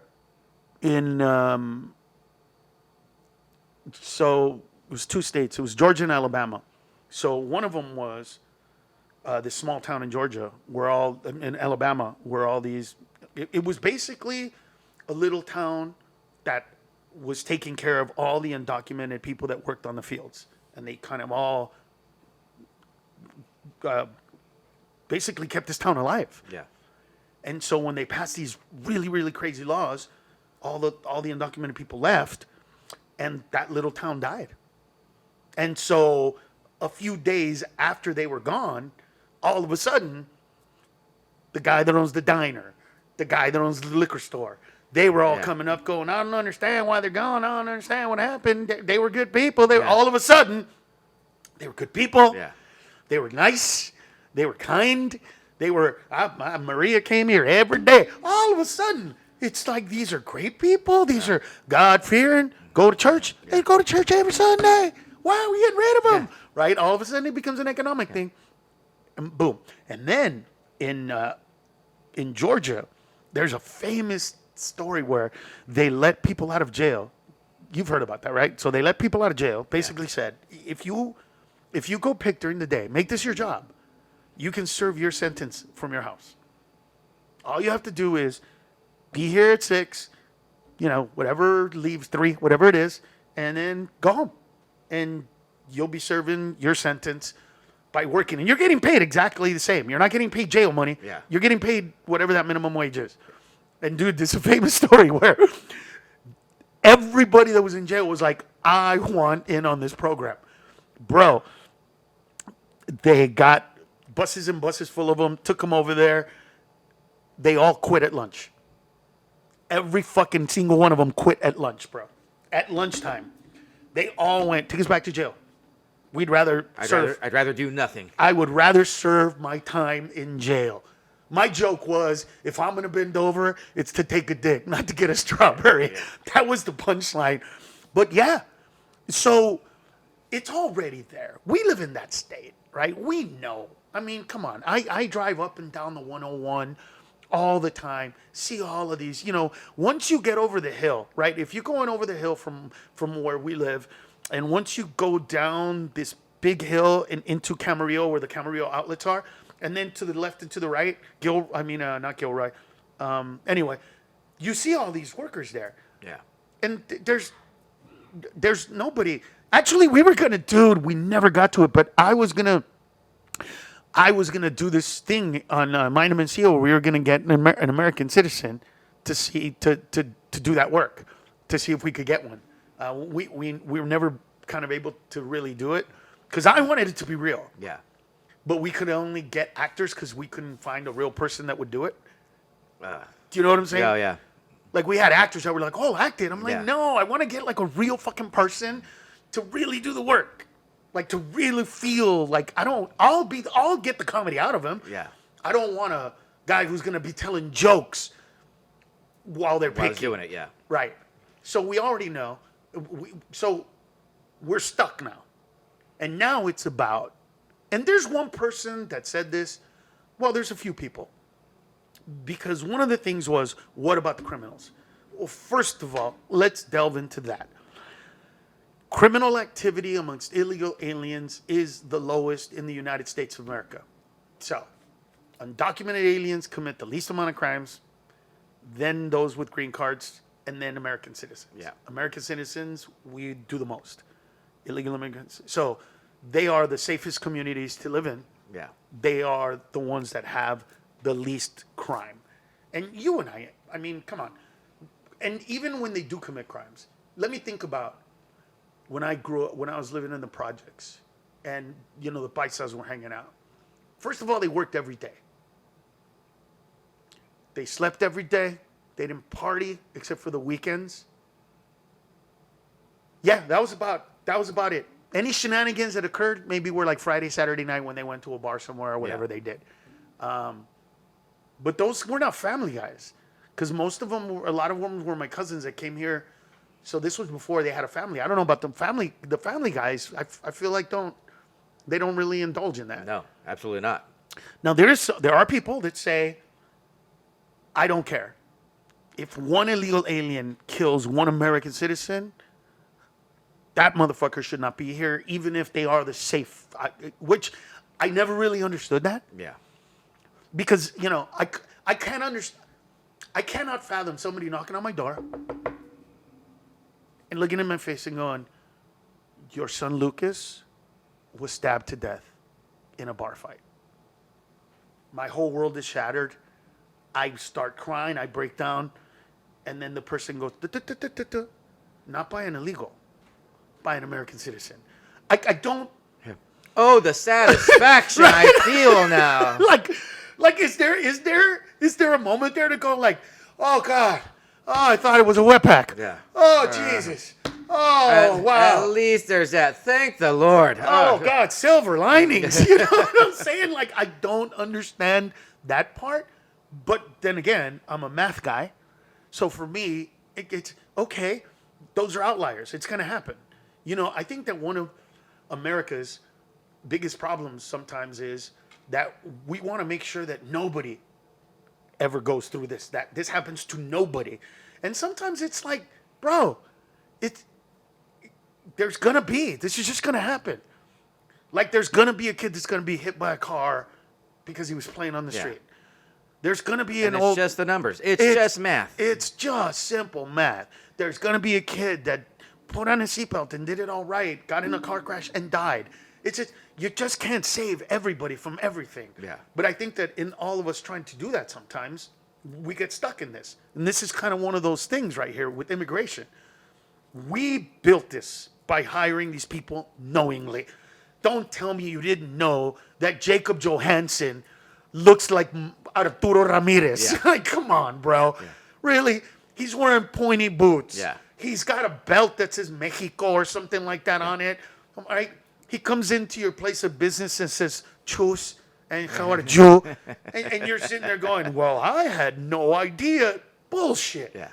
so it was two states. It was Georgia and Alabama. So one of them was this small town in Georgia, in Alabama, where all these. It was basically a little town that was taking care of all the undocumented people that worked on the fields, and they kind of all basically kept this town alive. Yeah. And so when they passed these really, really crazy laws, all the undocumented people left, and that little town died. And so a few days after they were gone, all of a sudden, the guy that owns the diner, the guy that owns the liquor store, they were all coming up going, I don't understand why they're gone. I don't understand what happened. They were good people. All of a sudden, they were good people. Yeah. They were nice. They were kind. They were, Maria came here every day. All of a sudden, it's like these are great people. These are God-fearing, go to church. They go to church every Sunday. Why are we getting rid of them? Yeah. Right? All of a sudden, it becomes an economic thing. And boom. And then in Georgia, there's a famous story where they let people out of jail. You've heard about that, right? So they let people out of jail, basically said, if you go pick during the day, make this your job, you can serve your sentence from your house. All you have to do is be here at 6, whatever leaves 3, whatever it is, and then go home. And you'll be serving your sentence by working. And you're getting paid exactly the same. You're not getting paid jail money. Yeah. You're getting paid whatever that minimum wage is. And dude, this is a famous story where everybody that was in jail was like, I want in on this program. Bro, they got buses and buses full of them, took them over there. They all quit at lunch. Every fucking single one of them quit at lunch, bro. At lunchtime. They all went, take us back to jail. I'd rather do nothing. I would rather serve my time in jail. My joke was, if I'm going to bend over, it's to take a dick, not to get a strawberry. Yeah. That was the punchline. But yeah, so it's already there. We live in that state, right? We know. I mean, come on. I drive up and down the 101 all the time, see all of these. Once you get over the hill, right? If you're going over the hill from where we live, and once you go down this big hill and into Camarillo, where the Camarillo outlets are, and then to the left and to the right, not Gilroy. Anyway, you see all these workers there. Yeah. And there's nobody. Actually, we were gonna, dude. We never got to it, but I was gonna do this thing on Mind and Mencia where we were gonna get an American citizen to see to do that work, to see if we could get one. We were never kind of able to really do it because I wanted it to be real, Yeah. but we could only get actors because we couldn't find a real person that would do it. Uh, Do you know what I'm saying? yeah, yeah. Like we had actors that were like, "Oh, act it." I'm like, Yeah. "No, I want to get like a real fucking person to really do the work, like to really feel like I don't. I'll get the comedy out of him. Yeah. I don't want a guy who's gonna be telling jokes while they're While I was picking. doing it, yeah. Right. So we already know. So we're stuck now, and now it's about. And there's one person that said this. Well, there's a few people. Because one of the things was, what about the criminals? Well, first of all, let's delve into that. Criminal activity amongst illegal aliens is the lowest in the United States of America. So, undocumented aliens commit the least amount of crimes, then those with green cards, and then American citizens. Yeah. American citizens, we do the most. Illegal immigrants. So, they are the safest communities to live in. Yeah. They are the ones that have the least crime. And you and I mean, come on. And even when they do commit crimes, let me think about when I was living in the projects and, the paisas were hanging out. First of all, they worked every day. They slept every day. They didn't party except for the weekends. Yeah, that was about it. Any shenanigans that occurred maybe were like Friday, Saturday night when they went to a bar somewhere or whatever they did. But those were not family guys, because a lot of them were my cousins that came here. So this was before they had a family. I don't know about the family. The family guys, I feel like they don't really indulge in that. No, absolutely not. Now there are people that say, I don't care if one illegal alien kills one American citizen. That motherfucker should not be here, even if they are the safe. Which I never really understood that. Yeah. Because, I can't understand. I cannot fathom somebody knocking on my door and looking in my face and going, your son Lucas was stabbed to death in a bar fight. My whole world is shattered. I start crying. I break down. And then the person goes, not by an illegal, by an American citizen. I don't. Oh, the satisfaction I feel now. Like, is there a moment there to go like, oh God, oh I thought it was a wetback. Yeah. Oh Jesus. Oh wow. At least there's that. Thank the Lord. Oh God, silver linings. You know what I'm saying? Like I don't understand that part, but then again, I'm a math guy, so for me, it's okay. Those are outliers. It's gonna happen. I think that one of America's biggest problems sometimes is that we want to make sure that nobody ever goes through this, that this happens to nobody. And sometimes it's like, bro, this is just going to happen. Like there's going to be a kid that's going to be hit by a car because he was playing on the street. There's going to be it's just the numbers. It's just math. It's just simple math. There's going to be a kid that put on a seatbelt and did it all right, got in a car crash and died. It's just, you just can't save everybody from everything. Yeah. But I think that in all of us trying to do that sometimes, we get stuck in this. And this is kind of one of those things right here with immigration. We built this by hiring these people knowingly. Don't tell me you didn't know that Jacob Johansson looks like Arturo Ramirez. Yeah. Like, come on, bro. Yeah. Really? He's wearing pointy boots. Yeah. He's got a belt that says Mexico or something like that on it. All right? He comes into your place of business and says, "Chus," and "How are you?" and you're sitting there going, "Well, I had no idea." Bullshit. Yeah.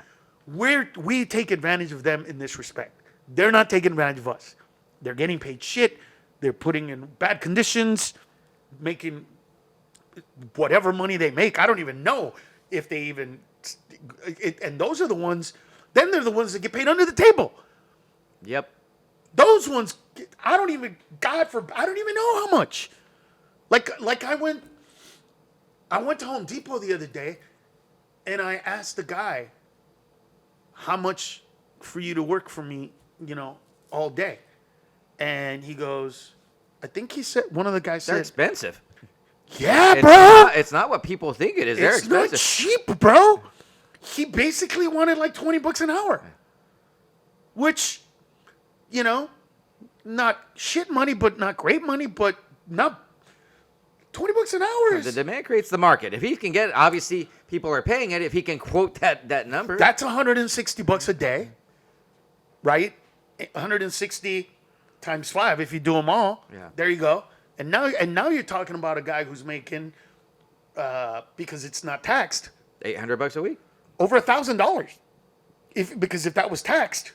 We take advantage of them in this respect. They're not taking advantage of us. They're getting paid shit. They're putting in bad conditions, making whatever money they make. I don't even know if they even. And those are the ones. Then they're the ones that get paid under the table. Yep. Those ones, I don't even know how much. Like I went to Home Depot the other day, and I asked the guy, how much for you to work for me, all day? And he goes, I think he said, one of the guys They're said, expensive. yeah, It's bro. it's not what people think it is. They're It's not expensive. cheap, bro. He basically wanted like $20 an hour. Which, you know, not shit money, but not great money, but not $20 an hour. The demand creates the market. If he can get it, obviously people are paying it. If he can quote that number, That's $160 a day, right? 160 times 5 if you do them all. Yeah. There you go. And now you're talking about a guy who's making, because it's not taxed, $800 a week. over $1,000. Because if that was taxed,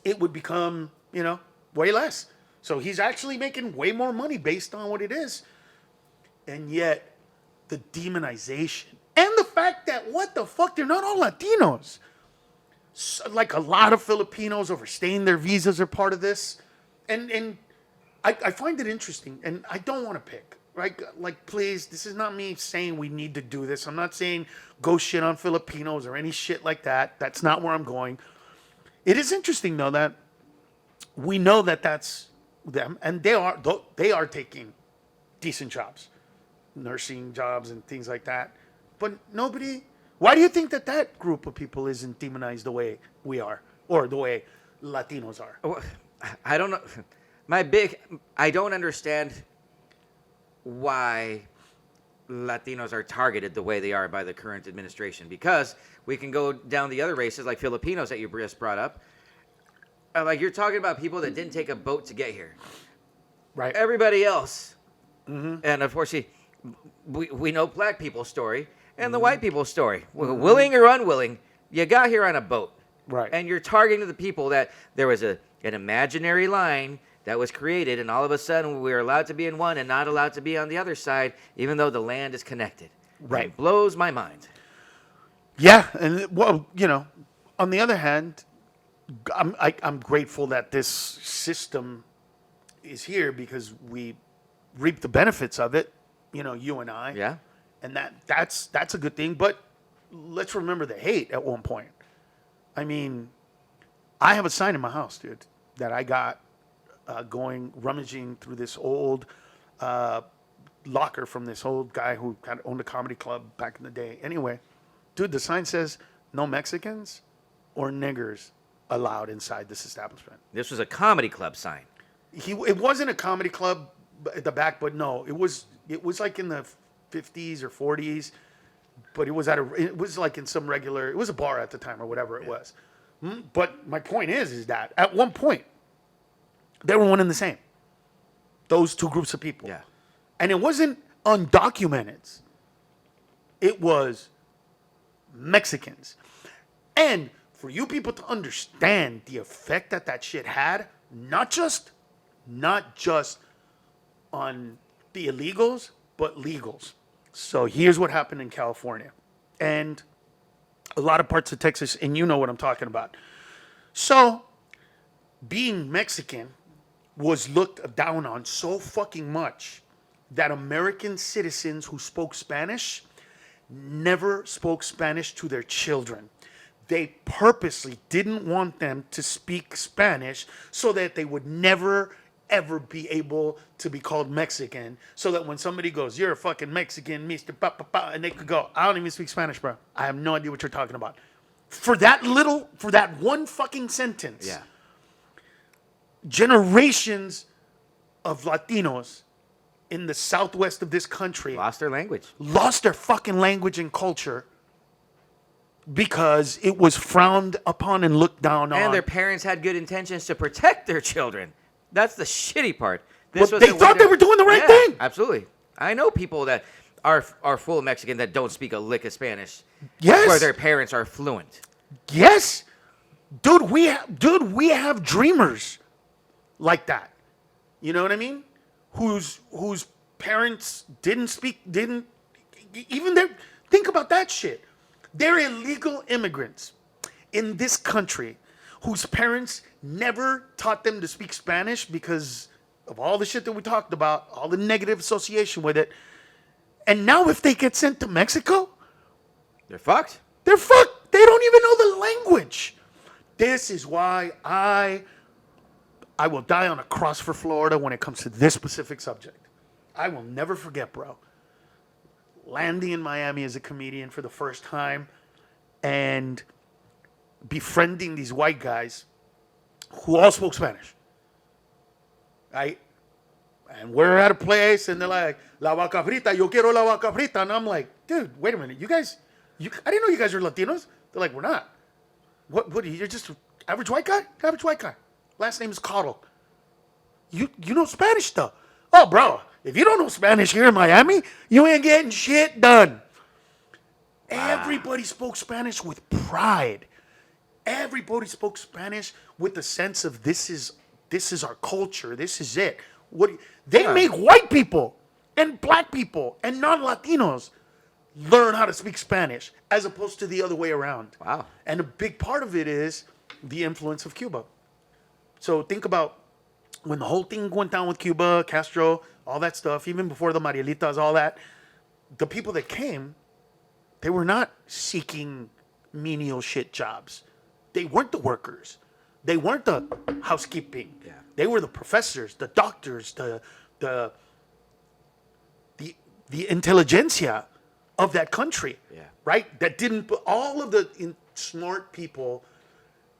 it would become, way less. So he's actually making way more money based on what it is. And yet, the demonization and the fact that, what the fuck, they're not all Latinos. So, like a lot of Filipinos overstaying their visas are part of this. And I find it interesting, and I don't want to pick, right? Like, please, this is not me saying we need to do this. I'm not saying go shit on Filipinos or any shit like that. That's not where I'm going. It is interesting, though, that we know that that's them, and they are taking decent jobs, nursing jobs and things like that. But nobody. Why do you think that group of people isn't demonized the way we are, or the way Latinos are? Well, I don't know. I don't understand why Latinos are targeted the way they are by the current administration, because we can go down the other races like Filipinos that you just brought up. Like, you're talking about people that didn't take a boat to get here. Right. Everybody else, and unfortunately, we know black people's story and the white people's story. Willing or unwilling, you got here on a boat. Right. And you're targeting the people that there was an imaginary line that was created, and all of a sudden we were allowed to be in one and not allowed to be on the other side, even though the land is connected. Right. It blows my mind. Yeah, and well, on the other hand, I'm grateful that this system is here because we reap the benefits of it. You and I. Yeah. And that's a good thing. But let's remember the hate at one point. I mean, I have a sign in my house, dude, that I got rummaging through this old locker from this old guy who kind of owned a comedy club back in the day. Anyway, dude, the sign says no Mexicans or niggers allowed inside this establishment. This was a comedy club sign. It wasn't a comedy club at the back, but no, it was like in the 50s or 40s, but it was like in some regular, it was a bar at the time or whatever it was. But my point is that at one point, they were one and the same. Those two groups of people. Yeah. And it wasn't undocumented. It was Mexicans. And for you people to understand the effect that shit had, not just on the illegals, but legals. So here's what happened in California and a lot of parts of Texas, and you know what I'm talking about. So being Mexican was looked down on so fucking much that American citizens who spoke Spanish never spoke Spanish to their children. They purposely didn't want them to speak Spanish so that they would never, ever be able to be called Mexican, so that when somebody goes, "You're a fucking Mexican, Mr. Pa," and they could go, "I don't even speak Spanish, bro. I have no idea what you're talking about." For that one fucking sentence, Yeah. generations of Latinos in the southwest of this country Lost their language. lost their fucking language and culture because it was frowned upon and looked down on. And their parents had good intentions to protect their children. That's the shitty part. But they thought they were doing the right thing. Absolutely. I know people that are full Mexican that don't speak a lick of Spanish. Yes. Where their parents are fluent. Yes. Dude, we have dreamers like that. You know what I mean? Whose parents didn't even think about that shit. They're illegal immigrants in this country whose parents never taught them to speak Spanish because of all the shit that we talked about, all the negative association with it. And now if they get sent to Mexico, They're fucked. they're fucked. They don't even know the language. This is why I will die on a cross for Florida when it comes to this specific subject. I will never forget, bro, landing in Miami as a comedian for the first time and befriending these white guys who all spoke Spanish, right? And we're at a place, and they're like, "La vaca frita, yo quiero la vaca frita," and I'm like, "Dude, wait a minute, you guys, I didn't know you guys were Latinos." They're like, "We're not." What? You're just average white guy? Average white guy. Last name is Cottle. You know Spanish though? Oh, bro, if you don't know Spanish here in Miami, you ain't getting shit done. Everybody spoke Spanish with pride. Everybody spoke Spanish with the sense of this is our culture. This is it. They make white people and black people and non-Latinos learn how to speak Spanish as opposed to the other way around. Wow. And a big part of it is the influence of Cuba. So think about when the whole thing went down with Cuba, Castro, all that stuff, even before the Marielitas, all that, the people that came, they were not seeking menial shit jobs. They weren't the workers. They weren't the housekeeping. Yeah. They were the professors, the doctors, the intelligentsia of that country. Yeah. Right? That didn't, all of the smart people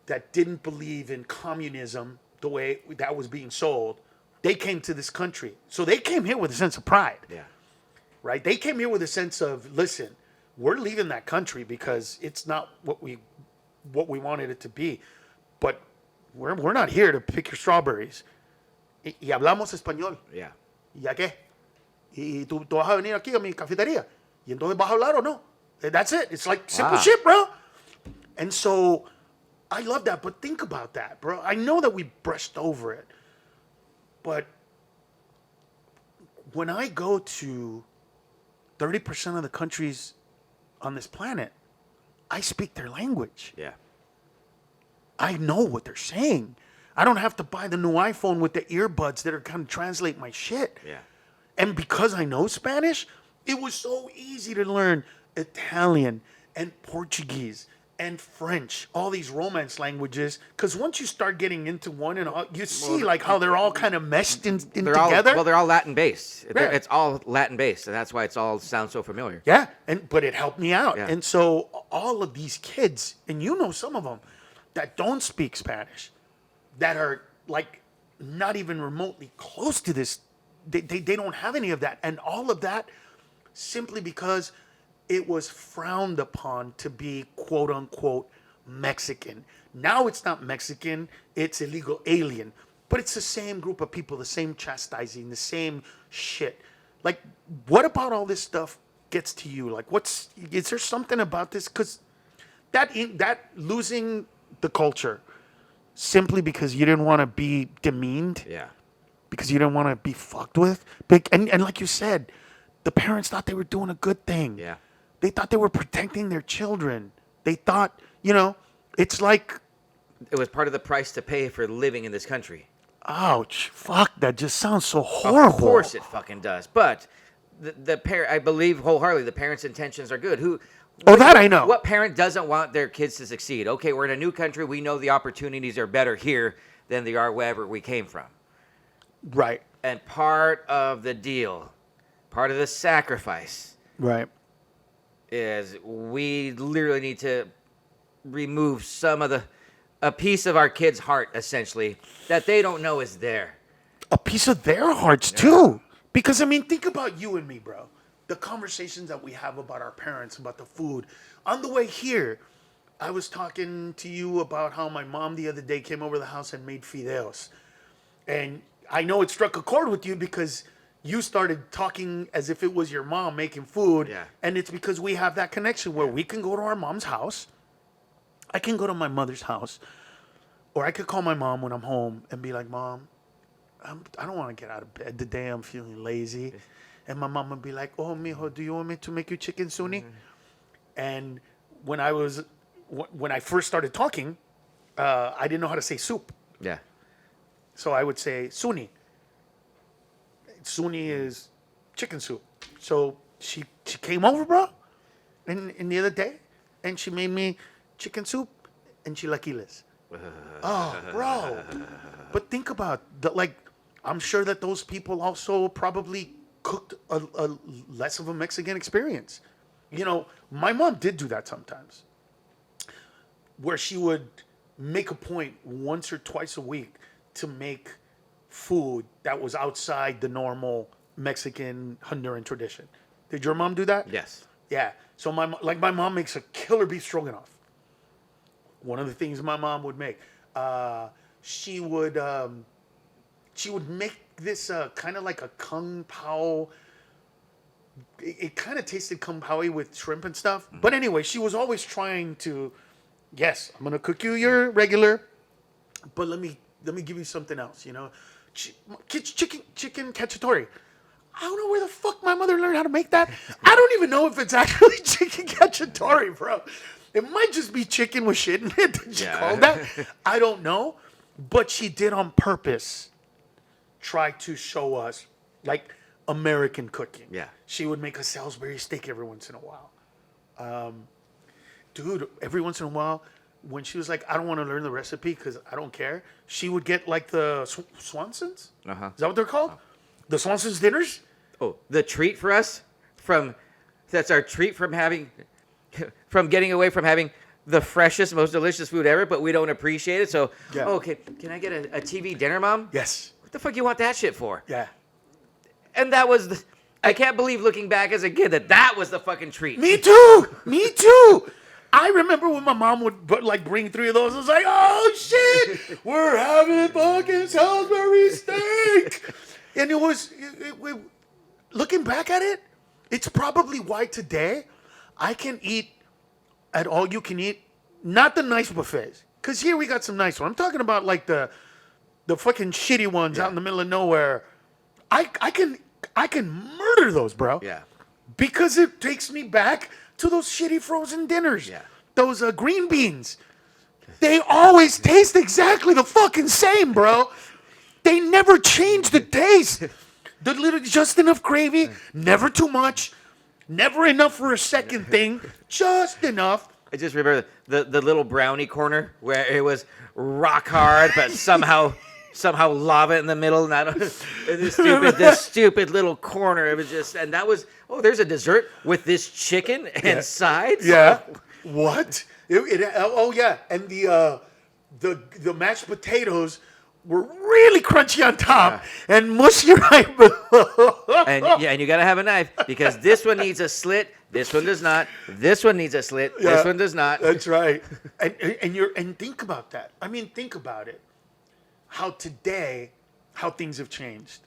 that didn't believe in communism the way that was being sold, they came to this country. So they came here with a sense of pride. Yeah. Right? They came here with a sense of, listen, we're leaving that country because it's not what we wanted it to be. But we're not here to pick your strawberries. Y hablamos español. Yeah. ¿Y ya qué? Y tú vas a venir aquí a mi cafetería. Y entonces vas a hablar o no. That's it. It's like simple shit, bro. And so I love that. But think about that, bro. I know that we brushed over it. But when I go to 30% of the countries on this planet, I speak their language. Yeah. I know what they're saying. I don't have to buy the new iPhone with the earbuds that are going to translate my shit. Yeah. And because I know Spanish, it was so easy to learn Italian and Portuguese and French, all these Romance languages. Because once you start getting into one, and all, you see like how they're all kind of meshed in together. They're all Latin based. Yeah. It's all Latin based, and that's why it's all sounds so familiar. Yeah, but it helped me out. Yeah. And so all of these kids, and you know some of them, that don't speak Spanish, that are like not even remotely close to this, they don't have any of that. And all of that simply because it was frowned upon to be quote unquote Mexican. Now it's not Mexican, it's illegal alien. But it's the same group of people, the same chastising, the same shit. Like, what about all this stuff gets to you? Like, is there something about this? Because that losing the culture simply because you didn't want to be demeaned, Yeah. because you didn't want to be fucked with, and like you said, the parents thought they were doing a good thing. Yeah. They thought they were protecting their children. They thought, it's like, It was part of the price to pay for living in this country. ouch, fuck, that just sounds so horrible. Of course it fucking does. But I believe wholeheartedly the parents' intentions are good. That I know. What parent doesn't want their kids to succeed? Okay, we're in a new country. We know the opportunities are better here than they are wherever we came from. Right. And part of the deal, part of the sacrifice, Right. is we literally need to remove a piece of our kid's heart, essentially, that they don't know is there. A piece of their hearts too. Because think about you and me, bro. The conversations that we have about our parents, about the food. On the way here, I was talking to you about how my mom the other day came over to the house and made fideos. And I know it struck a chord with you because you started talking as if it was your mom making food. Yeah. And it's because we have that connection where we can go to our mom's house. I can go to my mother's house. Or I could call my mom when I'm home and be like, Mom, I don't want to get out of bed today. I'm feeling lazy. And my mom would be like, oh, mijo, do you want me to make you chicken suni? Mm-hmm. And when I first started talking, I didn't know how to say soup. Yeah. So I would say suni. Suni is chicken soup. So she came over, bro, in the other day, and she made me chicken soup and chilaquiles. Oh, bro. But think about I'm sure that those people also probably cooked a less of a Mexican experience. My mom did do that sometimes, where she would make a point once or twice a week to make food that was outside the normal Mexican Honduran tradition. Did your mom do that? Yes. Yeah. So my mom makes a killer beef stroganoff. One of the things my mom would make, she would make this kind of like a kung pao. It kind of tasted kung pao with shrimp and stuff. But anyway, she was always trying to. Yes, I'm gonna cook you your regular, but let me give you something else. Chicken cacciatore. I don't know where the fuck my mother learned how to make that. I don't even know if it's actually chicken cacciatore, bro. It might just be chicken with shit in it that she called that. I don't know. But she did on purpose try to show us, like, American cooking. Yeah. She would make a Salisbury steak every once in a while. Dude, every once in a while, when she was like, I don't want to learn the recipe because I don't care, she would get, like, the Swansons? Uh-huh. Is that what they're called? The Swansons dinners? Oh, the treat for us that's our treat from getting away from having the freshest, most delicious food ever, but we don't appreciate it. So, okay, can I get a TV dinner, Mom? Yes. What the fuck you want that shit for? Yeah. And that was I can't believe looking back as a kid that was the fucking treat. Me too. Me too. I remember when my mom would bring 3 of those. I was like, oh shit, we're having fucking Salisbury steak. And looking back at it, it's probably why today I can eat at all you can eat, not the nice buffets. Because here we got some nice ones. I'm talking about like the fucking shitty ones out in the middle of nowhere. I can murder those, bro. Yeah. Because it takes me back to those shitty frozen dinners. Yeah. Those green beans. They always taste exactly the fucking same, bro. They never change the taste. The little, just enough gravy, never too much, never enough for a second thing, just enough. I just remember the little brownie corner where it was rock hard, but somehow lava in the middle, and I don't. This stupid little corner. It was just, and that was. Oh, there's a dessert with this chicken and sides. Yeah. What? Oh yeah, and the mashed potatoes were really crunchy on top and mushy right below. And you gotta have a knife because this one needs a slit. This one does not. This one needs a slit. Yeah, this one does not. That's right. And think about that. I mean, think about it. How things have changed.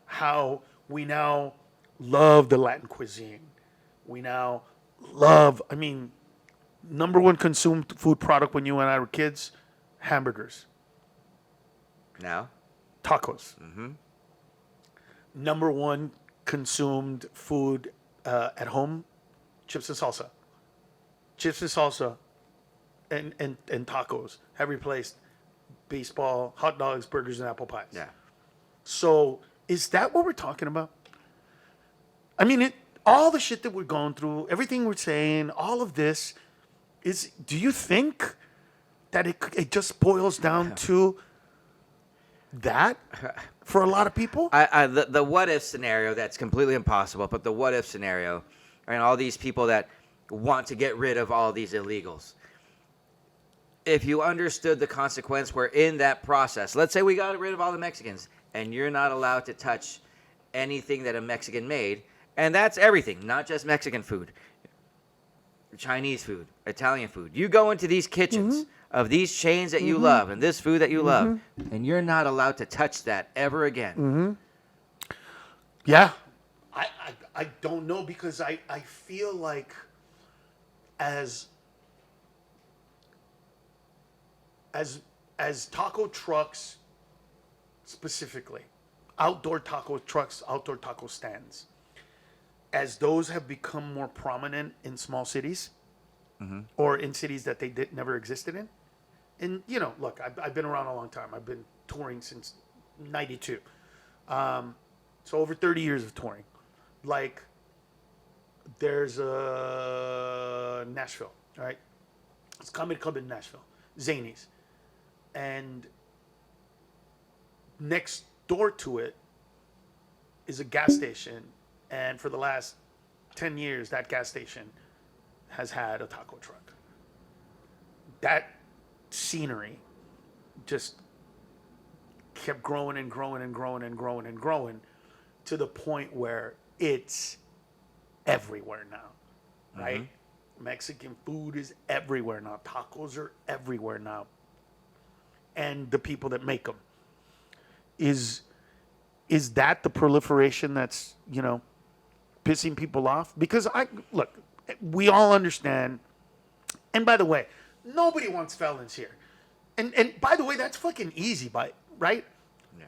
How we now love the Latin cuisine. We now love. I mean, number one consumed food product when you and I were kids, hamburgers. Now? Tacos. Mm-hmm. Number one consumed food at home, chips and salsa. Chips and salsa and tacos have replaced baseball, hot dogs, burgers, and apple pies. Yeah. So is that what we're talking about? I mean, all the shit that we're going through, everything we're saying, all of this, do you think that it just boils down to that for a lot of people? The what if scenario, that's completely impossible, but the what if scenario, and all these people that want to get rid of all these illegals. If you understood the consequence, we're in that process. Let's say we got rid of all the Mexicans, and you're not allowed to touch anything that a Mexican made, and that's everything, not just Mexican food. Chinese food, Italian food. You go into these kitchens of these chains that you love and this food that you love, and you're not allowed to touch that ever again. Yeah. I don't know, because I feel like as taco trucks specifically, outdoor taco trucks, outdoor taco stands, as those have become more prominent in small cities or in cities that they never existed in. And, look, I've been around a long time. I've been touring since 92. So over 30 years of touring. Like, there's Nashville, right? It's a comedy club in Nashville, Zanies. And next door to it is a gas station. And for the last 10 years, that gas station has had a taco truck. That scenery just kept growing and growing and growing and growing and growing to the point where it's everywhere now, right? Mm-hmm. Mexican food is everywhere now. Tacos are everywhere now. And the people that make them. Is that the proliferation that's, pissing people off? Because look, we all understand. And by the way, nobody wants felons here. And by the way, that's fucking easy, right? Yeah.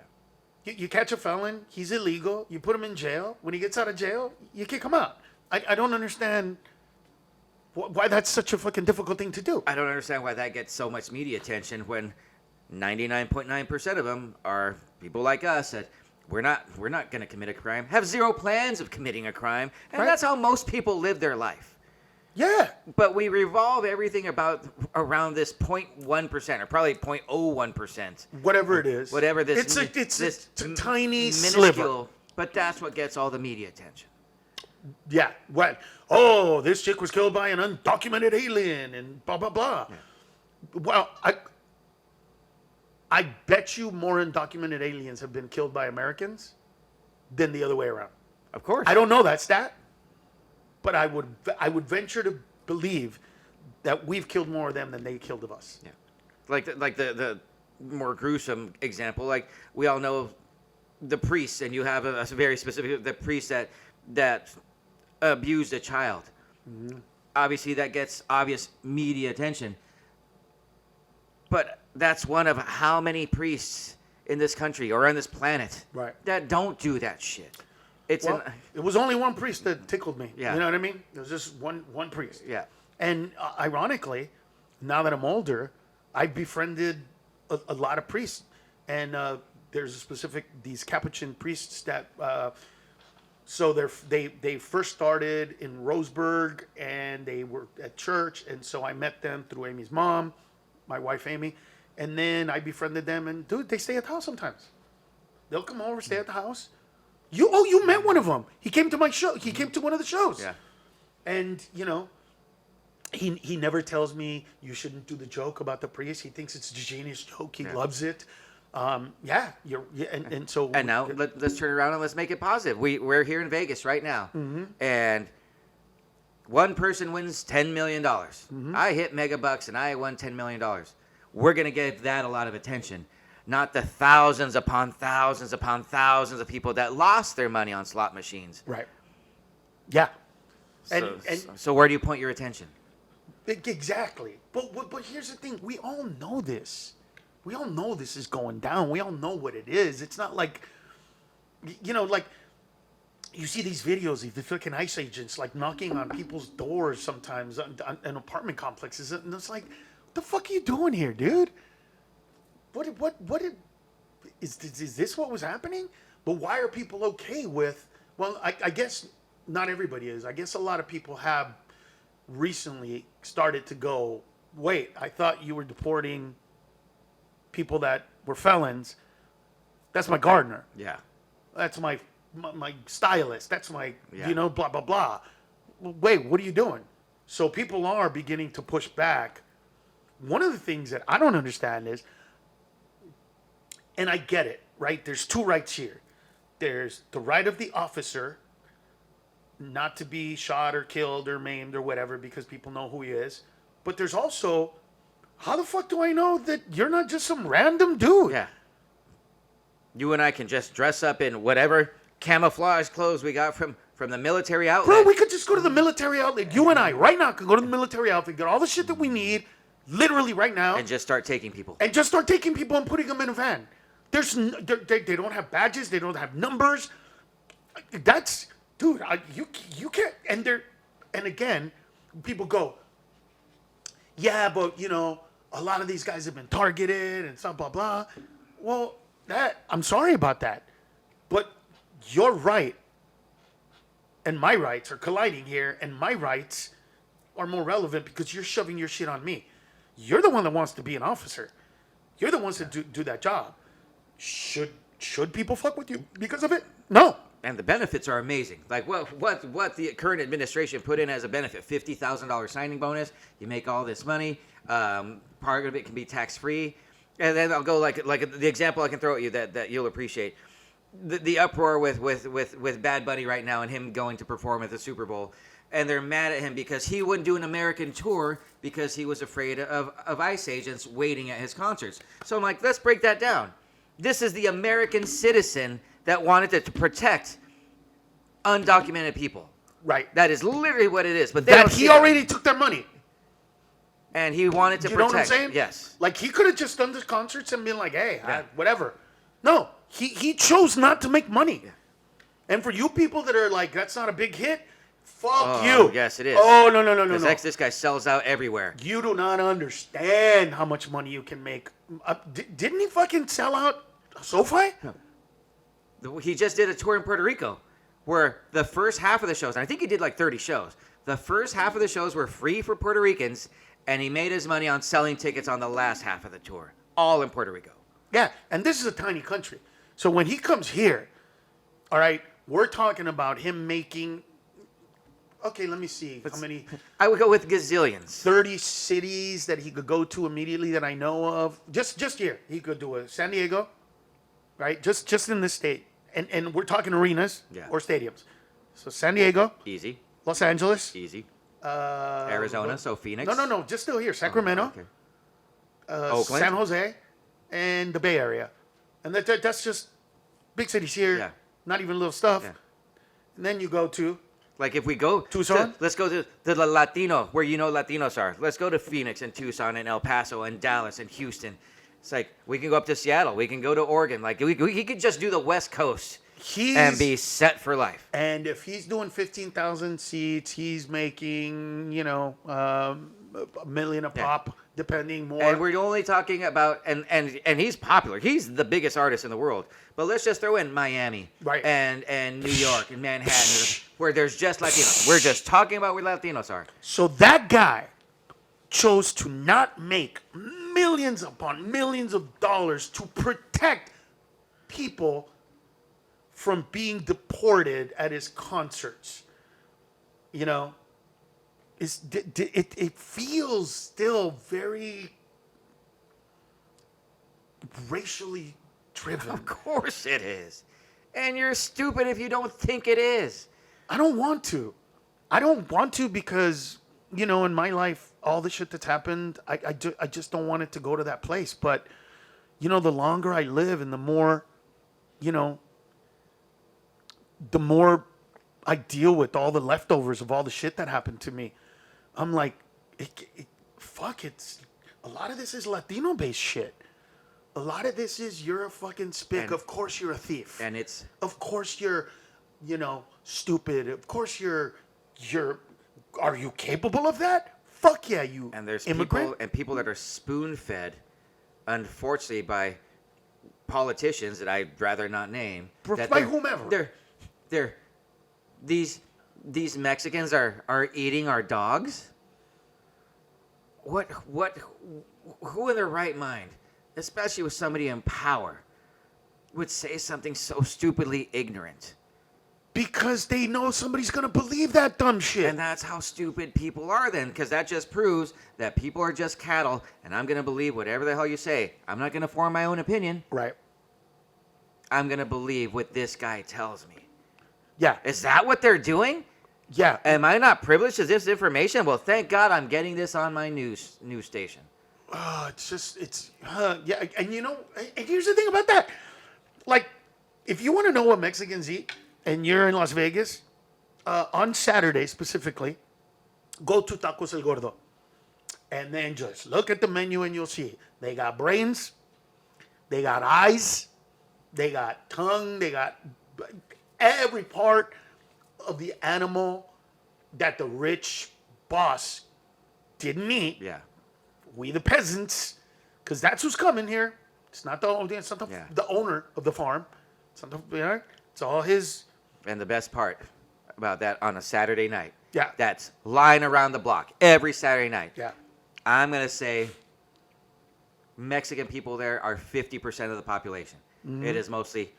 You catch a felon, he's illegal, you put him in jail. When he gets out of jail, you kick him out. I don't understand why that's such a fucking difficult thing to do. I don't understand why that gets so much media attention when 99.9% of them are people like us that we're not going to commit a crime, have zero plans of committing a crime, and that's how most people live their life. Yeah. But we revolve everything around this 0.1% or probably 0.01%. Whatever it is. Whatever this it's a tiny minuscule, sliver. But that's what gets all the media attention. Yeah. What? Oh, this chick was killed by an undocumented alien and blah, blah, blah. Yeah. Well, I bet you more undocumented aliens have been killed by Americans than the other way around. Of course. I don't know that stat, but I would venture to believe that we've killed more of them than they killed of us. Yeah. Like the more gruesome example, like we all know the priest, and you have a very specific, the priest that abused a child. Mm-hmm. Obviously, that gets obvious media attention. But that's one of how many priests in this country or on this planet that don't do that shit. It was only one priest that tickled me. Yeah. You know what I mean? It was just one priest. Yeah. And ironically, now that I'm older, I've befriended a lot of priests. And there's these Capuchin priests that... So they first started in Roseburg, and they were at church, and so I met them through Amy's mom, my wife Amy, and then I befriended them, and dude, they stay at the house sometimes. They'll come over, stay at the house. You met one of them. He came to my show. He came to one of the shows. Yeah. And he never tells me you shouldn't do the joke about the priest. He thinks it's a genius joke. He loves it. And so and now let's turn around and let's make it positive. We're here in Vegas right now, mm-hmm. and one person wins $10 million. Mm-hmm. I hit megabucks and I won $10 million. We're gonna give that a lot of attention, not the thousands upon thousands upon thousands of people that lost their money on slot machines. Right. Yeah. So where do you point your attention? Exactly. But here's the thing: we all know this. We all know this is going down. We all know what it is. It's not like, like you see these videos of the fucking ICE agents like knocking on people's doors sometimes in apartment complexes, and it's like, what the fuck are you doing here, dude? Is this what was happening? But why are people okay with? Well, I guess not everybody is. I guess a lot of people have recently started to go, wait, I thought you were deporting people that were felons. That's my gardener. Yeah. That's my stylist. That's my, blah, blah, blah. Wait, what are you doing? So people are beginning to push back. One of the things that I don't understand is, and I get it, right? There's two rights here. There's the right of the officer not to be shot or killed or maimed or whatever because people know who he is. But there's also, how the fuck do I know that you're not just some random dude? Yeah. You and I can just dress up in whatever camouflage clothes we got from the military outlet. Bro, we could just go to the military outlet. You and I, right now, could go to the military outlet, get all the shit that we need, literally right now. And just start taking people. And putting them in a van. They don't have badges. They don't have numbers. That's, dude, you can't. And again, people go, yeah, but, a lot of these guys have been targeted and stuff, blah, blah. Well, I'm sorry about that. But your right and my rights are colliding here, and my rights are more relevant because you're shoving your shit on me. You're the one that wants to be an officer. You're the ones that do that job. Should people fuck with you because of it? No. And the benefits are amazing. Like what the current administration put in as a benefit: $50,000 signing bonus. You make all this money. Part of it can be tax free. And then I'll go like the example I can throw at you that you'll appreciate. The uproar with Bad Bunny right now and him going to perform at the Super Bowl, and they're mad at him because he wouldn't do an American tour because he was afraid of ICE agents waiting at his concerts. So I'm like, let's break that down. This is the American citizen that wanted to protect undocumented people. Right. That is literally what it is. But they that don't he see that. already took their money. And he wanted to You protect. know what I'm saying? Yes. Like, he could have just done the concerts and been like, hey, whatever. No, he chose not to make money. Yeah. And for you people that are like, that's not a big hit, fuck Oh, you. yes, it is. Oh, no. Because this guy sells out everywhere. You do not understand how much money you can make. Didn't he fucking sell out SoFi? He just did a tour in Puerto Rico where the first half of the shows, and I think he did like 30 shows, the first half of the shows were free for Puerto Ricans, and he made his money on selling tickets on the last half of the tour, all in Puerto Rico. Yeah, and this is a tiny country. So when he comes here, all right, we're talking about him making, okay, let me see how many. I would go with gazillions. 30 cities that he could go to immediately that I know of. Just here, he could do a San Diego, right? Just in this state. And we're talking arenas or stadiums. So San Diego, Easy. Los Angeles, Easy. Arizona, so Phoenix. No, just still here. Sacramento, Oakland. San Jose, and the Bay Area. And that's just big cities here. Yeah. Not even little stuff. Yeah. And then you go to Like if we go Tucson? let's go to the Latino, where you know Latinos are. Let's go to Phoenix and Tucson and El Paso and Dallas and Houston. It's like we can go up to Seattle. We can go to Oregon. Like we could just do the West Coast and be set for life. And if he's doing 15,000 seats, he's making, a million a pop, depending more. And we're only talking about and he's popular. He's the biggest artist in the world. But let's just throw in Miami, Right. and New York and Manhattan, where there's just Latinos. We're just talking about where Latinos are. So that guy chose to not make millions upon millions of dollars to protect people from being deported at his concerts. It feels still very racially driven. Of course it is. And you're stupid if you don't think it is. I don't want to. Because, in my life, all the shit that's happened, I just don't want it to go to that place. But, the longer I live and the more I deal with all the leftovers of all the shit that happened to me, I'm like, it's a lot of this is Latino-based shit. A lot of this is you're a fucking spick. And- of course you're a thief. And it's Of course you're, stupid. Of course you're. Are you capable of that? Fuck yeah, you. and there's immigrant. people that are spoon-fed, unfortunately, by politicians that I'd rather not name. that By they're- whomever. These Mexicans are eating our dogs. Who in their right mind, especially with somebody in power, would say something so stupidly ignorant? Because they know somebody's gonna believe that dumb shit. And that's how stupid people are then, because that just proves that people are just cattle, and I'm going to believe whatever the hell you say. I'm not going to form my own opinion. Right. I'm going to believe what this guy tells me. Yeah. Is that what they're doing? Yeah. Am I not privileged to this information? Well, thank God I'm getting this on my news station. Yeah. And and here's the thing about that. Like, if you want to know what Mexicans eat, and you're in Las Vegas, on Saturday specifically, go to Tacos El Gordo. And then just look at the menu and you'll see. They got brains, they got eyes, they got tongue, they got every part of the animal that the rich boss didn't eat. Yeah. We the peasants, because that's who's coming here. It's not the owner of the farm. It's not it's all his. And the best part about that on a Saturday night. Yeah. That's line around the block every Saturday night. Yeah. I'm going to say Mexican people there are 50% of the population. Mm-hmm. It is mostly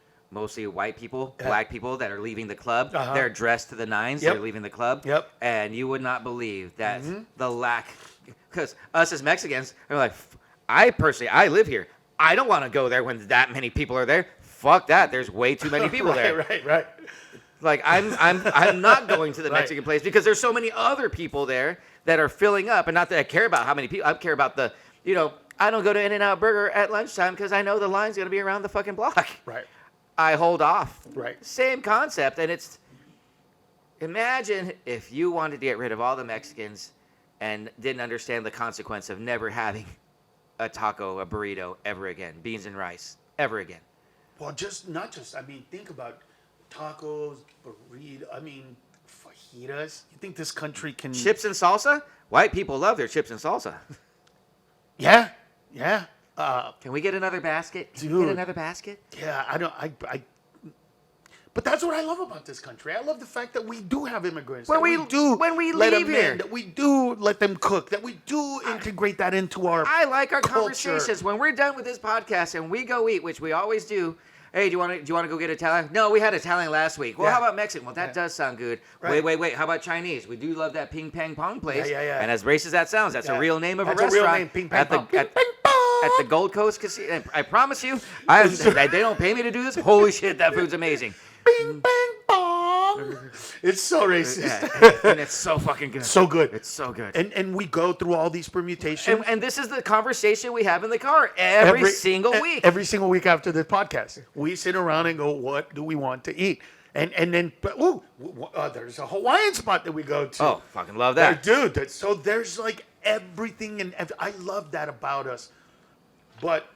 white people, black people that are leaving the club. Uh-huh. They're dressed to the nines. Yep. They're leaving the club. Yep. And you would not believe that the lack, because us as Mexicans are like, I live here. I don't want to go there when that many people are there. Fuck that. There's way too many people there. Right. Like I'm not going to the Right. Mexican place because there's so many other people there that are filling up, and not that I care about how many people. I care about the, I don't go to In-N-Out Burger at lunchtime because I know the line's gonna be around the fucking block. Right. I hold off. Right. Same concept, and imagine if you wanted to get rid of all the Mexicans and didn't understand the consequence of never having a taco, a burrito ever again, beans and rice ever again. Well, think about tacos, burrito. Fajitas. You think this country can? Chips and salsa? White people love their chips and salsa. Yeah. Can we get another basket? Can we Dude. get another basket? Yeah, but that's what I love about this country. I love the fact that we do have immigrants. When that we let leave them here. in, that we do let them cook, that we do integrate that into our I like our culture. conversations. When we're done with this podcast and we go eat, which we always do. Hey, do you want to go get Italian? No, we had Italian last week. Well, Yeah. how about Mexican? Well, that does sound good. Right. Wait. How about Chinese? We do love that ping pong pong place. Yeah. And as racist as that sounds, that's a real name of That's a a real restaurant name, ping pong at the pong. Ping pong pong. at the Gold Coast Casino. I promise you, they don't pay me to do this. Holy shit, that food's amazing. Bing bang bong. It's so racist. Yeah. And it's so fucking good. So good. It's so good. And we go through all these permutations And this is the conversation we have in the car every single week. Every single week after the podcast, we sit around and go, "What do we want to eat?" And then, there's a Hawaiian spot that we go to. Oh, fucking love that. Dude. So there's like everything, and I love that about us. But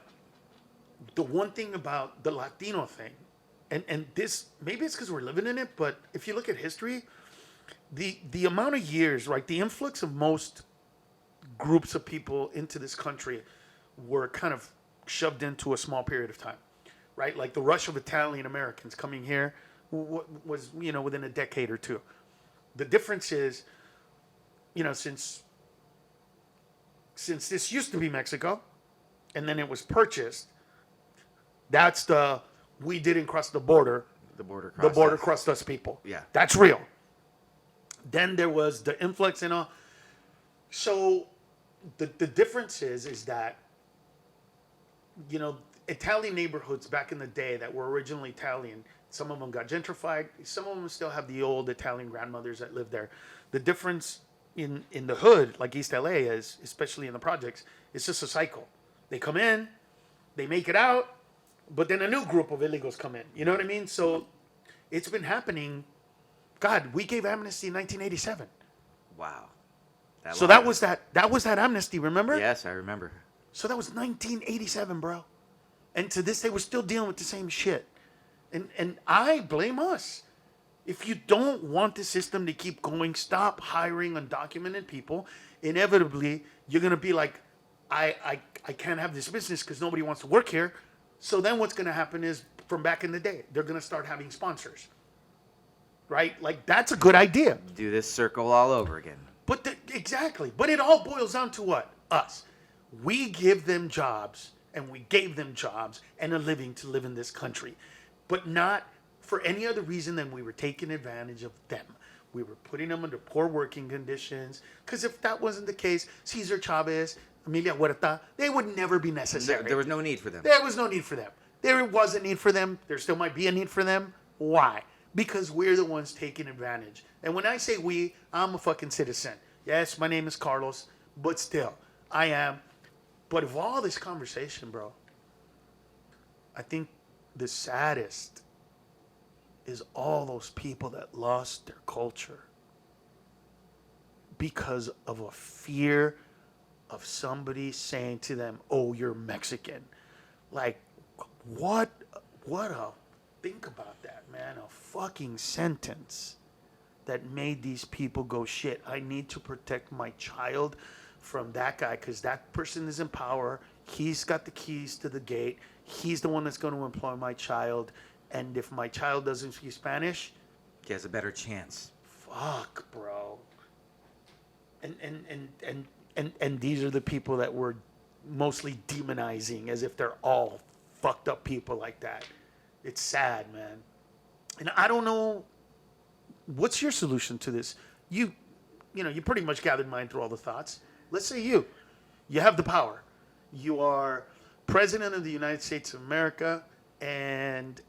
the one thing about the Latino thing, and this, maybe it's because we're living in it, but if you look at history, the amount of years, right, the influx of most groups of people into this country were kind of shoved into a small period of time, right? Like the rush of Italian Americans coming here was, within a decade or two. The difference is, since this used to be Mexico, and then it was purchased, that's we didn't cross the border. The border crossed us people. Yeah. That's real. Then there was the influx and all. So the difference is that, Italian neighborhoods back in the day that were originally Italian, some of them got gentrified. Some of them still have the old Italian grandmothers that live there. The difference in the hood, like East LA is, especially in the projects, it's just a cycle. They come in, they make it out, but then a new group of illegals come in. You know what I mean? So it's been happening. God, we gave amnesty in 1987. Wow. That was that amnesty, remember? Yes, I remember. So that was 1987, bro. And to this day, we're still dealing with the same shit. And I blame us. If you don't want the system to keep going, stop hiring undocumented people. Inevitably, you're going to be like, I can't have this business because nobody wants to work here. So then what's going to happen is, from back in the day, they're going to start having sponsors. Right? Like, that's a good idea. Do this circle all over again. Exactly. But it all boils down to what? Us. We give them jobs, and we gave them jobs and a living to live in this country. But not for any other reason than we were taking advantage of them. We were putting them under poor working conditions. Because if that wasn't the case, Cesar Chavez, Emilia Huerta, they would never be necessary. There was no need for them. There was no need for them. There was a need for them. There still might be a need for them. Why? Because we're the ones taking advantage. And when I say we, I'm a fucking citizen. Yes, my name is Carlos, but still, I am. But of all this conversation, bro, I think the saddest is all those people that lost their culture because of a fear of somebody saying to them, "Oh, you're Mexican." Like, what a, think about that, man. A fucking sentence that made these people go, shit, I need to protect my child from that guy because that person is in power. He's got the keys to the gate. He's the one that's going to employ my child. And if my child doesn't speak Spanish, He has a better chance. fuck, bro. And these are the people that we're mostly demonizing as if they're all fucked up people like that. It's sad, man. And I don't know, what's your solution to this? You pretty much gathered mine through all the thoughts. Let's say you have the power. You are president of the United States of America, and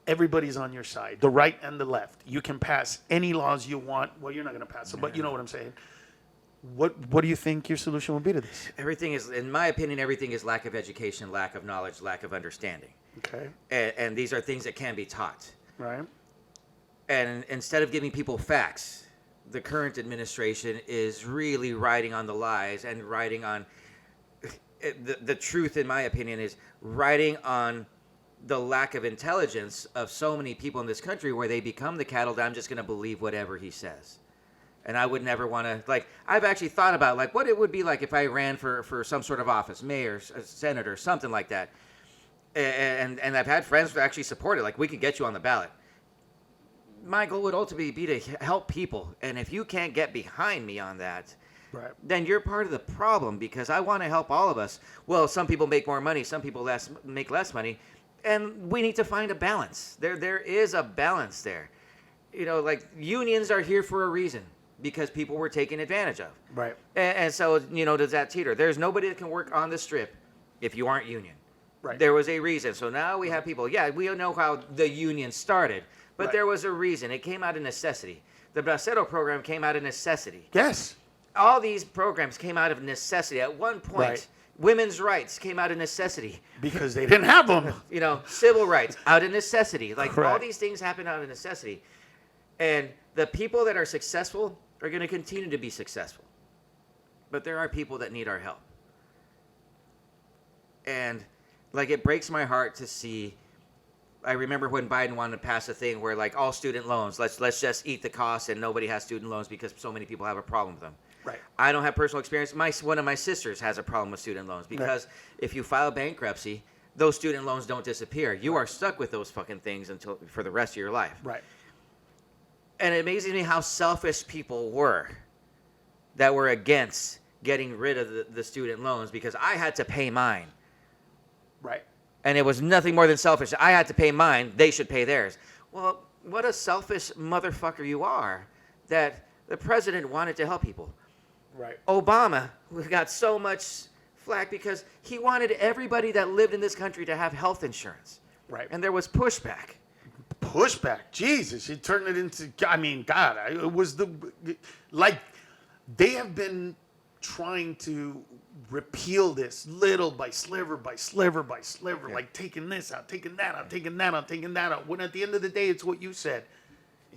everybody's on your side, the right and the left. You can pass any laws you want. Well, you're not going to pass them, but you know what I'm saying. What do you think your solution would be to this? Everything is, in my opinion, everything is lack of education, lack of knowledge, lack of understanding. Okay. And these are things that can be taught. Right. And instead of giving people facts, the current administration is really riding on the lies and riding on the truth, in my opinion, is riding on the lack of intelligence of so many people in this country, where they become the cattle that I'm just going to believe whatever he says. And I would never want to, like, I've actually thought about, like, what it would be like if I ran for some sort of office, mayor, senator, something like that. And I've had friends that actually support it. Like, we could get you on the ballot. My goal would ultimately be to help people. And if you can't get behind me on that, Right. then you're part of the problem, because I want to help all of us. Well, some people make more money, some people make less money, and we need to find a balance. There is a balance there. You know, like, unions are here for a reason, because people were taken advantage of. Right. And so, you know, does that teeter? There's nobody that can work on the strip if you aren't union. Right. There was a reason. So now we have people, yeah, we know how the union started, but Right. there was a reason. It came out of necessity. The Bracero program came out of necessity. Yes. All these programs came out of necessity. At one point, Right. women's rights came out of necessity. Because they didn't have them. You know, civil rights out of necessity. Like, all Correct. these things happen out of necessity. And the people that are successful are going to continue to be successful. But there are people that need our help. And, like, it breaks my heart to see. I remember when Biden wanted to pass a thing where, like, all student loans, let's just eat the cost, and nobody has student loans because so many people have a problem with them. Right. I don't have personal experience. One of my sisters has a problem with student loans, because if you file bankruptcy, those student loans don't disappear. You are stuck with those fucking things for the rest of your life. Right. And it amazes me how selfish people were that were against getting rid of the student loans, because I had to pay mine. Right. And it was nothing more than selfish. I had to pay mine. They should pay theirs. Well, what a selfish motherfucker you are, that the president wanted to help people. Right. Obama got so much flack because he wanted everybody that lived in this country to have health insurance. Right. And there was pushback. Pushback. Jesus, he turned it into, I mean, God, it was like, they have been trying to repeal this little by sliver by sliver by sliver, like taking this out, taking that out, taking that out, taking that out. When at the end of the day, it's what you said.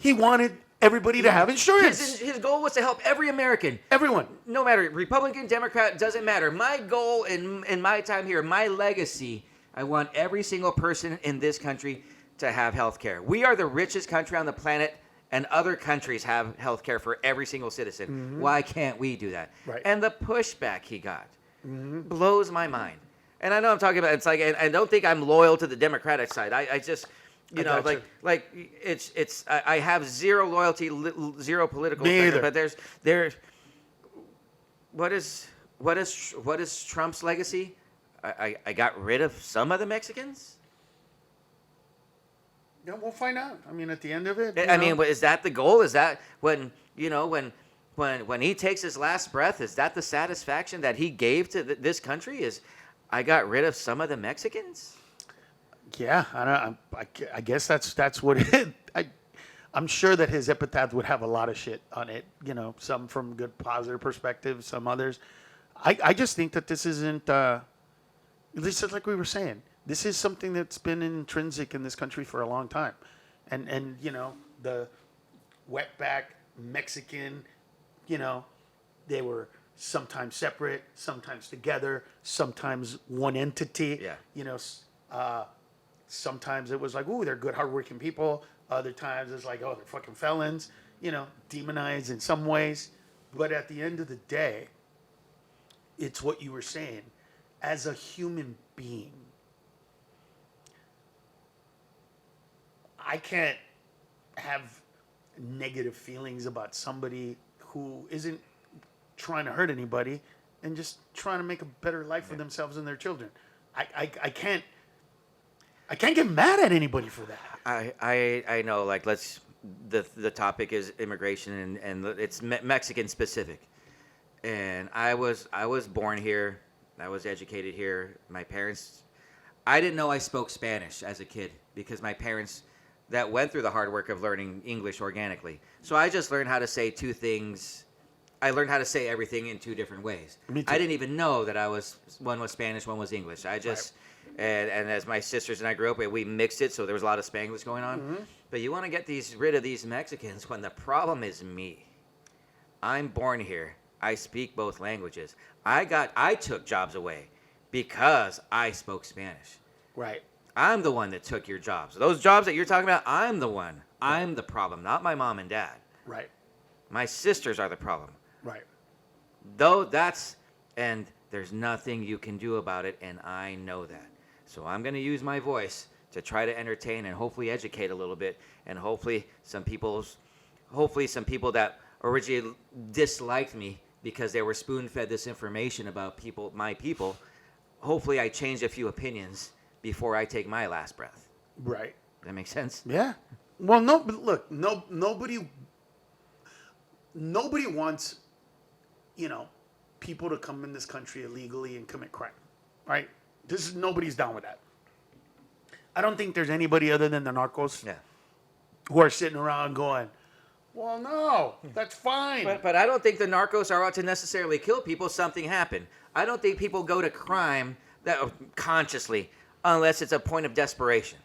He wanted everybody to have insurance. His goal was to help every American. Everyone. No matter Republican, Democrat, doesn't matter. My goal in my time here, my legacy, I want every single person in this country to have health care. We are the richest country on the planet, and other countries have health care for every single citizen. Mm-hmm. Why can't we do that? Right. And the pushback he got blows my mind. And I know I'm talking about, it's like, I don't think I'm loyal to the Democratic side. I just, you know, like it's I have zero loyalty, zero political. Me either. But there's what is Trump's legacy? I got rid of some of the Mexicans. Yeah, we'll find out. I mean, at the end of it, I mean, is that the goal? Is that when he takes his last breath? Is that the satisfaction that he gave to this country? Is I got rid of some of the Mexicans? Yeah, I guess that's what it is. I'm sure that his epitaph would have a lot of shit on it. You know, some from good positive perspective, some others. I just think that this isn't. This is like we were saying. This is something that's been intrinsic in this country for a long time, and you know, the wetback Mexican, you know, they were sometimes separate, sometimes together, sometimes one entity. Yeah. You know, sometimes it was like, ooh, they're good, hardworking people. Other times it's like, oh, they're fucking felons. You know, demonized in some ways. But at the end of the day, it's what you were saying. As a human being, I can't have negative feelings about somebody who isn't trying to hurt anybody and just trying to make a better life for themselves and their children. I can't get mad at anybody for that. I know, like, the topic is immigration and it's Mexican specific. And I was born here. I was educated here. My parents, I didn't know I spoke Spanish as a kid because my parents that went through the hard work of learning English organically. So I just learned how to say two things. I learned how to say everything in two different ways. Me too. I didn't even know that one was Spanish, one was English. I just and as my sisters and I grew up, we mixed it, so there was a lot of Spanglish going on. Mm-hmm. But you want to get rid of these Mexicans when the problem is me. I'm born here. I speak both languages. I took jobs away because I spoke Spanish. Right. I'm the one that took your jobs. Those jobs that you're talking about, I'm the one. Right. I'm the problem, not my mom and dad. Right. My sisters are the problem. Right. And there's nothing you can do about it, and I know that. So I'm going to use my voice to try to entertain and hopefully educate a little bit, and hopefully some people that originally disliked me because they were spoon-fed this information about my people, hopefully I changed a few opinions before I take my last breath. Right. That makes sense? Yeah. Well, no, but look, nobody wants, people to come in this country illegally and commit crime, right? Nobody's down with that. I don't think there's anybody other than the narcos who are sitting around going, well, no, that's fine. But I don't think the narcos are out to necessarily kill people. Something happened. I don't think people go to crime consciously unless it's a point of desperation.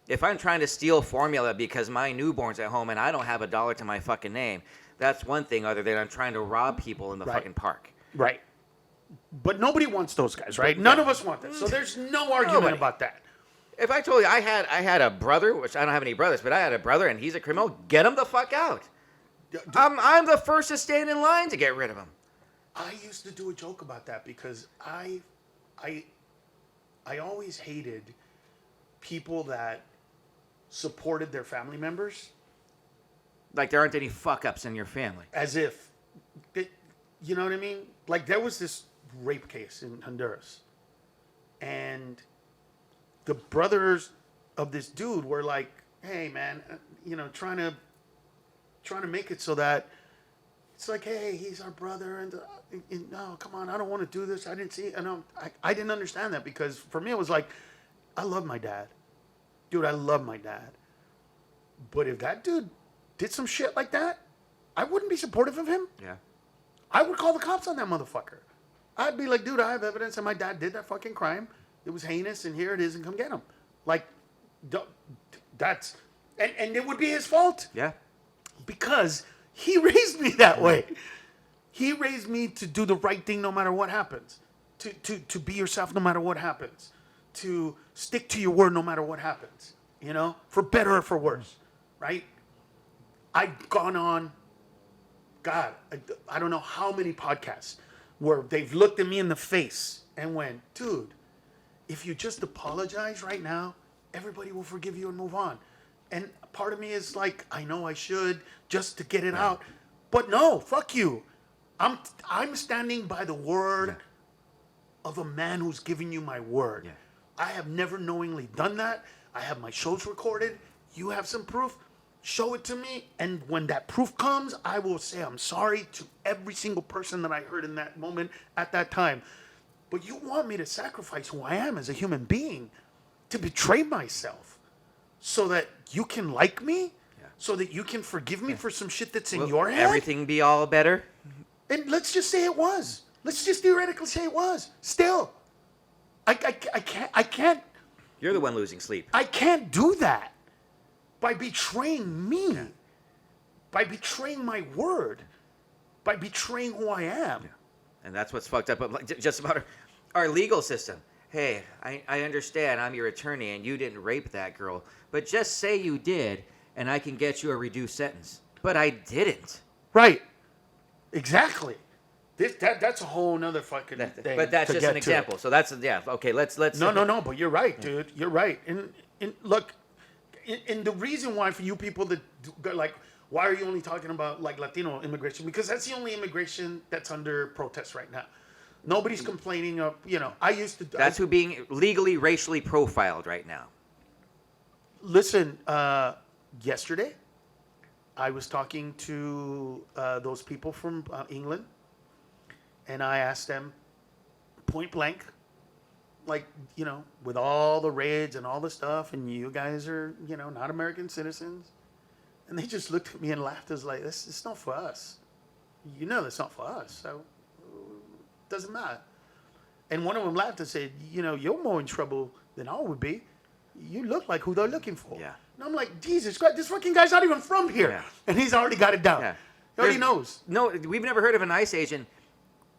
If I'm trying to steal formula because my newborn's at home and I don't have $1 to my fucking name, that's one thing other than I'm trying to rob people in the fucking park. Right. But nobody wants those guys, right? None of us want that. So there's no argument about that. If I told you I had a brother, which I don't have any brothers, but I had a brother and he's a criminal, get him the fuck out. I'm the first to stand in line to get rid of him. I used to do a joke about that because I always hated people that supported their family members. Like there aren't any fuck-ups in your family. As if, you know what I mean? Like there was this rape case in Honduras. And the brothers of this dude were like, hey, man, trying to make it so that it's like, hey, he's our brother. And no, come on, I don't want to do this. I didn't see it. I didn't understand that because for me, it was like, I love my dad. Dude, I love my dad. But if that dude did some shit like that, I wouldn't be supportive of him. Yeah. I would call the cops on that motherfucker. I'd be like, dude, I have evidence that my dad did that fucking crime. It was heinous, and here it is, and come get him. Like, that's... And it would be his fault. Yeah. Because he raised me that way. He raised me to do the right thing no matter what happens. To be yourself no matter what happens. To stick to your word no matter what happens. For better or for worse. Right? I've gone on, God, I don't know how many podcasts where they've looked at me in the face and went, dude, if you just apologize right now, everybody will forgive you and move on. And part of me is like, I know I should just to get it out. But no, fuck you. I'm standing by the word of a man who's giving you my word. Yeah. I have never knowingly done that. I have my shows recorded. You have some proof. Show it to me. And when that proof comes, I will say I'm sorry to every single person that I heard in that moment at that time. But you want me to sacrifice who I am as a human being to betray myself so that you can like me? Yeah. So that you can forgive me for some shit that's in your head? Everything be all better? And let's just say it was. Let's just theoretically say it was. Still. I can't. You're the one losing sleep. I can't do that by betraying me. Yeah. By betraying my word. By betraying who I am. Yeah. And that's what's fucked up just about our legal system. Hey, I understand I'm your attorney and you didn't rape that girl, but just say you did and I can get you a reduced sentence. But I didn't. Right. Exactly. That's a whole nother fucking thing. But that's just an example. So that's, okay, let's. No, but you're right, dude. You're right. And look, and the reason why for you people that, like, why are you only talking about, like, Latino immigration? Because that's the only immigration that's under protest right now. Nobody's complaining of, I used to. That's who being legally racially profiled right now. Listen, yesterday, I was talking to those people from England, and I asked them point blank, like, with all the raids and all the stuff, and you guys are, not American citizens. And they just looked at me and laughed. It's like, it's not for us. That's not for us. So it doesn't matter. And one of them laughed and said, you're more in trouble than I would be. You look like who they're looking for. Yeah. And I'm like, Jesus Christ, this fucking guy's not even from here. Yeah. And he's already got it down. Yeah. He already knows. No, we've never heard of an ICE agent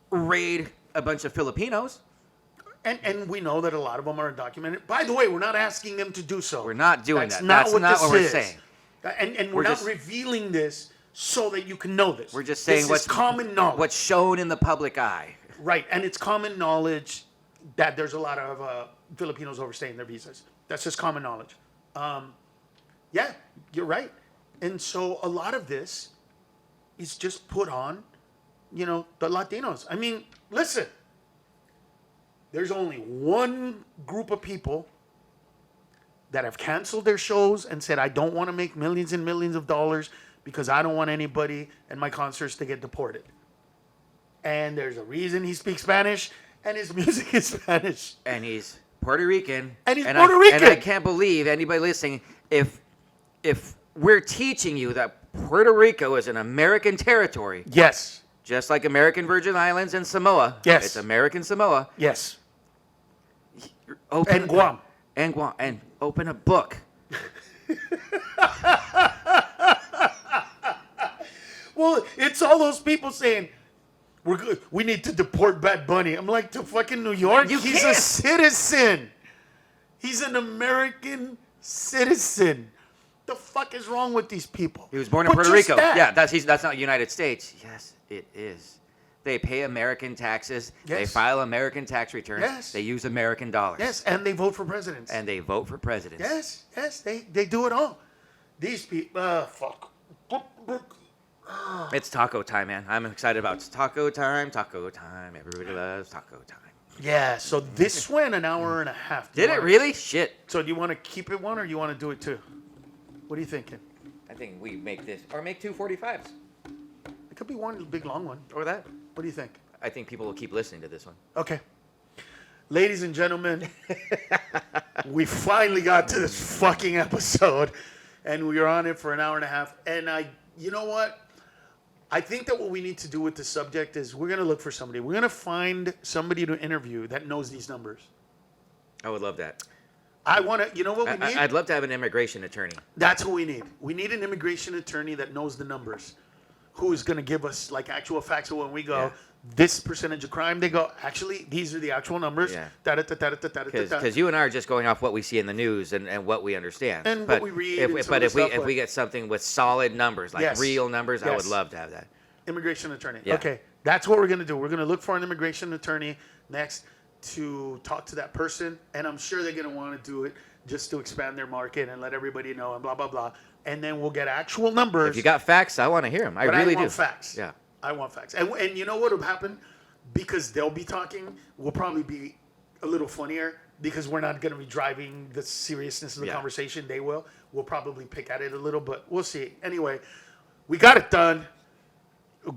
raid a bunch of Filipinos. And we know that a lot of them are undocumented. By the way, we're not asking them to do so. We're not doing That's that. Not That's what not this what we're is. saying. And we're not just revealing this so that you can know this. We're just saying this is common knowledge. what's shown in the public eye. Right, and it's common knowledge that there's a lot of Filipinos overstaying their visas. That's just common knowledge. Yeah, you're right. And so a lot of this is just put on, the Latinos. I mean, listen, there's only one group of people that have canceled their shows and said, I don't want to make millions and millions of dollars because I don't want anybody and my concerts to get deported. And there's a reason he speaks Spanish and his music is Spanish. And he's Puerto Rican. And he's Puerto Rican. And I can't believe anybody listening, if we're teaching you that Puerto Rico is an American territory. Yes. Just like American Virgin Islands and Samoa. Yes. It's American Samoa. Yes. Open, And Guam. And Guam. And open a book. Well, it's all those people saying, we're good. We need to deport Bad Bunny. I'm like, to fucking New York? He's a citizen. He's an American citizen. The fuck is wrong with these people? He was born in Puerto Rico. Yeah, that's not United States. Yes, it is. They pay American taxes. Yes. They file American tax returns. Yes. They use American dollars. Yes, and they vote for presidents. And they vote for presidents. Yes, they do it all. These people, fuck. It's taco time, man. I'm excited about it. It's taco time. Everybody loves taco time. Yeah, so this went an hour and a half. Did it really? Shit. So do you want to keep it one or you want to do it two? What are you thinking? I think we make this, or make 2 45s. It could be one big long one. Or that. What do you think? I think people will keep listening to this one. Okay. Ladies and gentlemen, we finally got to this fucking episode, and we were on it for an hour and a half. And you know what? I think that what we need to do with the subject is we're going to look for somebody. We're going to find somebody to interview that knows these numbers. I would love that. I want to, you know what we need? I'd love to have an immigration attorney. That's what we need. We need an immigration attorney that knows the numbers, who is going to give us like actual facts. So when we go, this percentage of crime, they go, actually, these are the actual numbers. Yeah. Because you and I are just going off what we see in the news and what we understand. And what we read. If we get something with solid numbers, like real numbers, I would love to have that. Immigration attorney. Yeah. Okay. That's what we're going to do. We're going to look for an immigration attorney next to talk to that person. And I'm sure they're going to want to do it just to expand their market and let everybody know and blah, blah, blah. And then we'll get actual numbers. If you got facts, I want to hear them. I really do. I want facts. Yeah. I want facts. And you know what will happen? Because they'll be talking, we'll probably be a little funnier because we're not going to be driving the seriousness of the conversation. They will. We'll probably pick at it a little, but we'll see. Anyway, we got it done.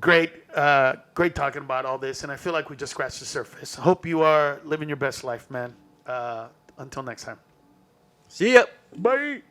Great talking about all this, and I feel like we just scratched the surface. Hope you are living your best life, man. Until next time. See ya. Bye.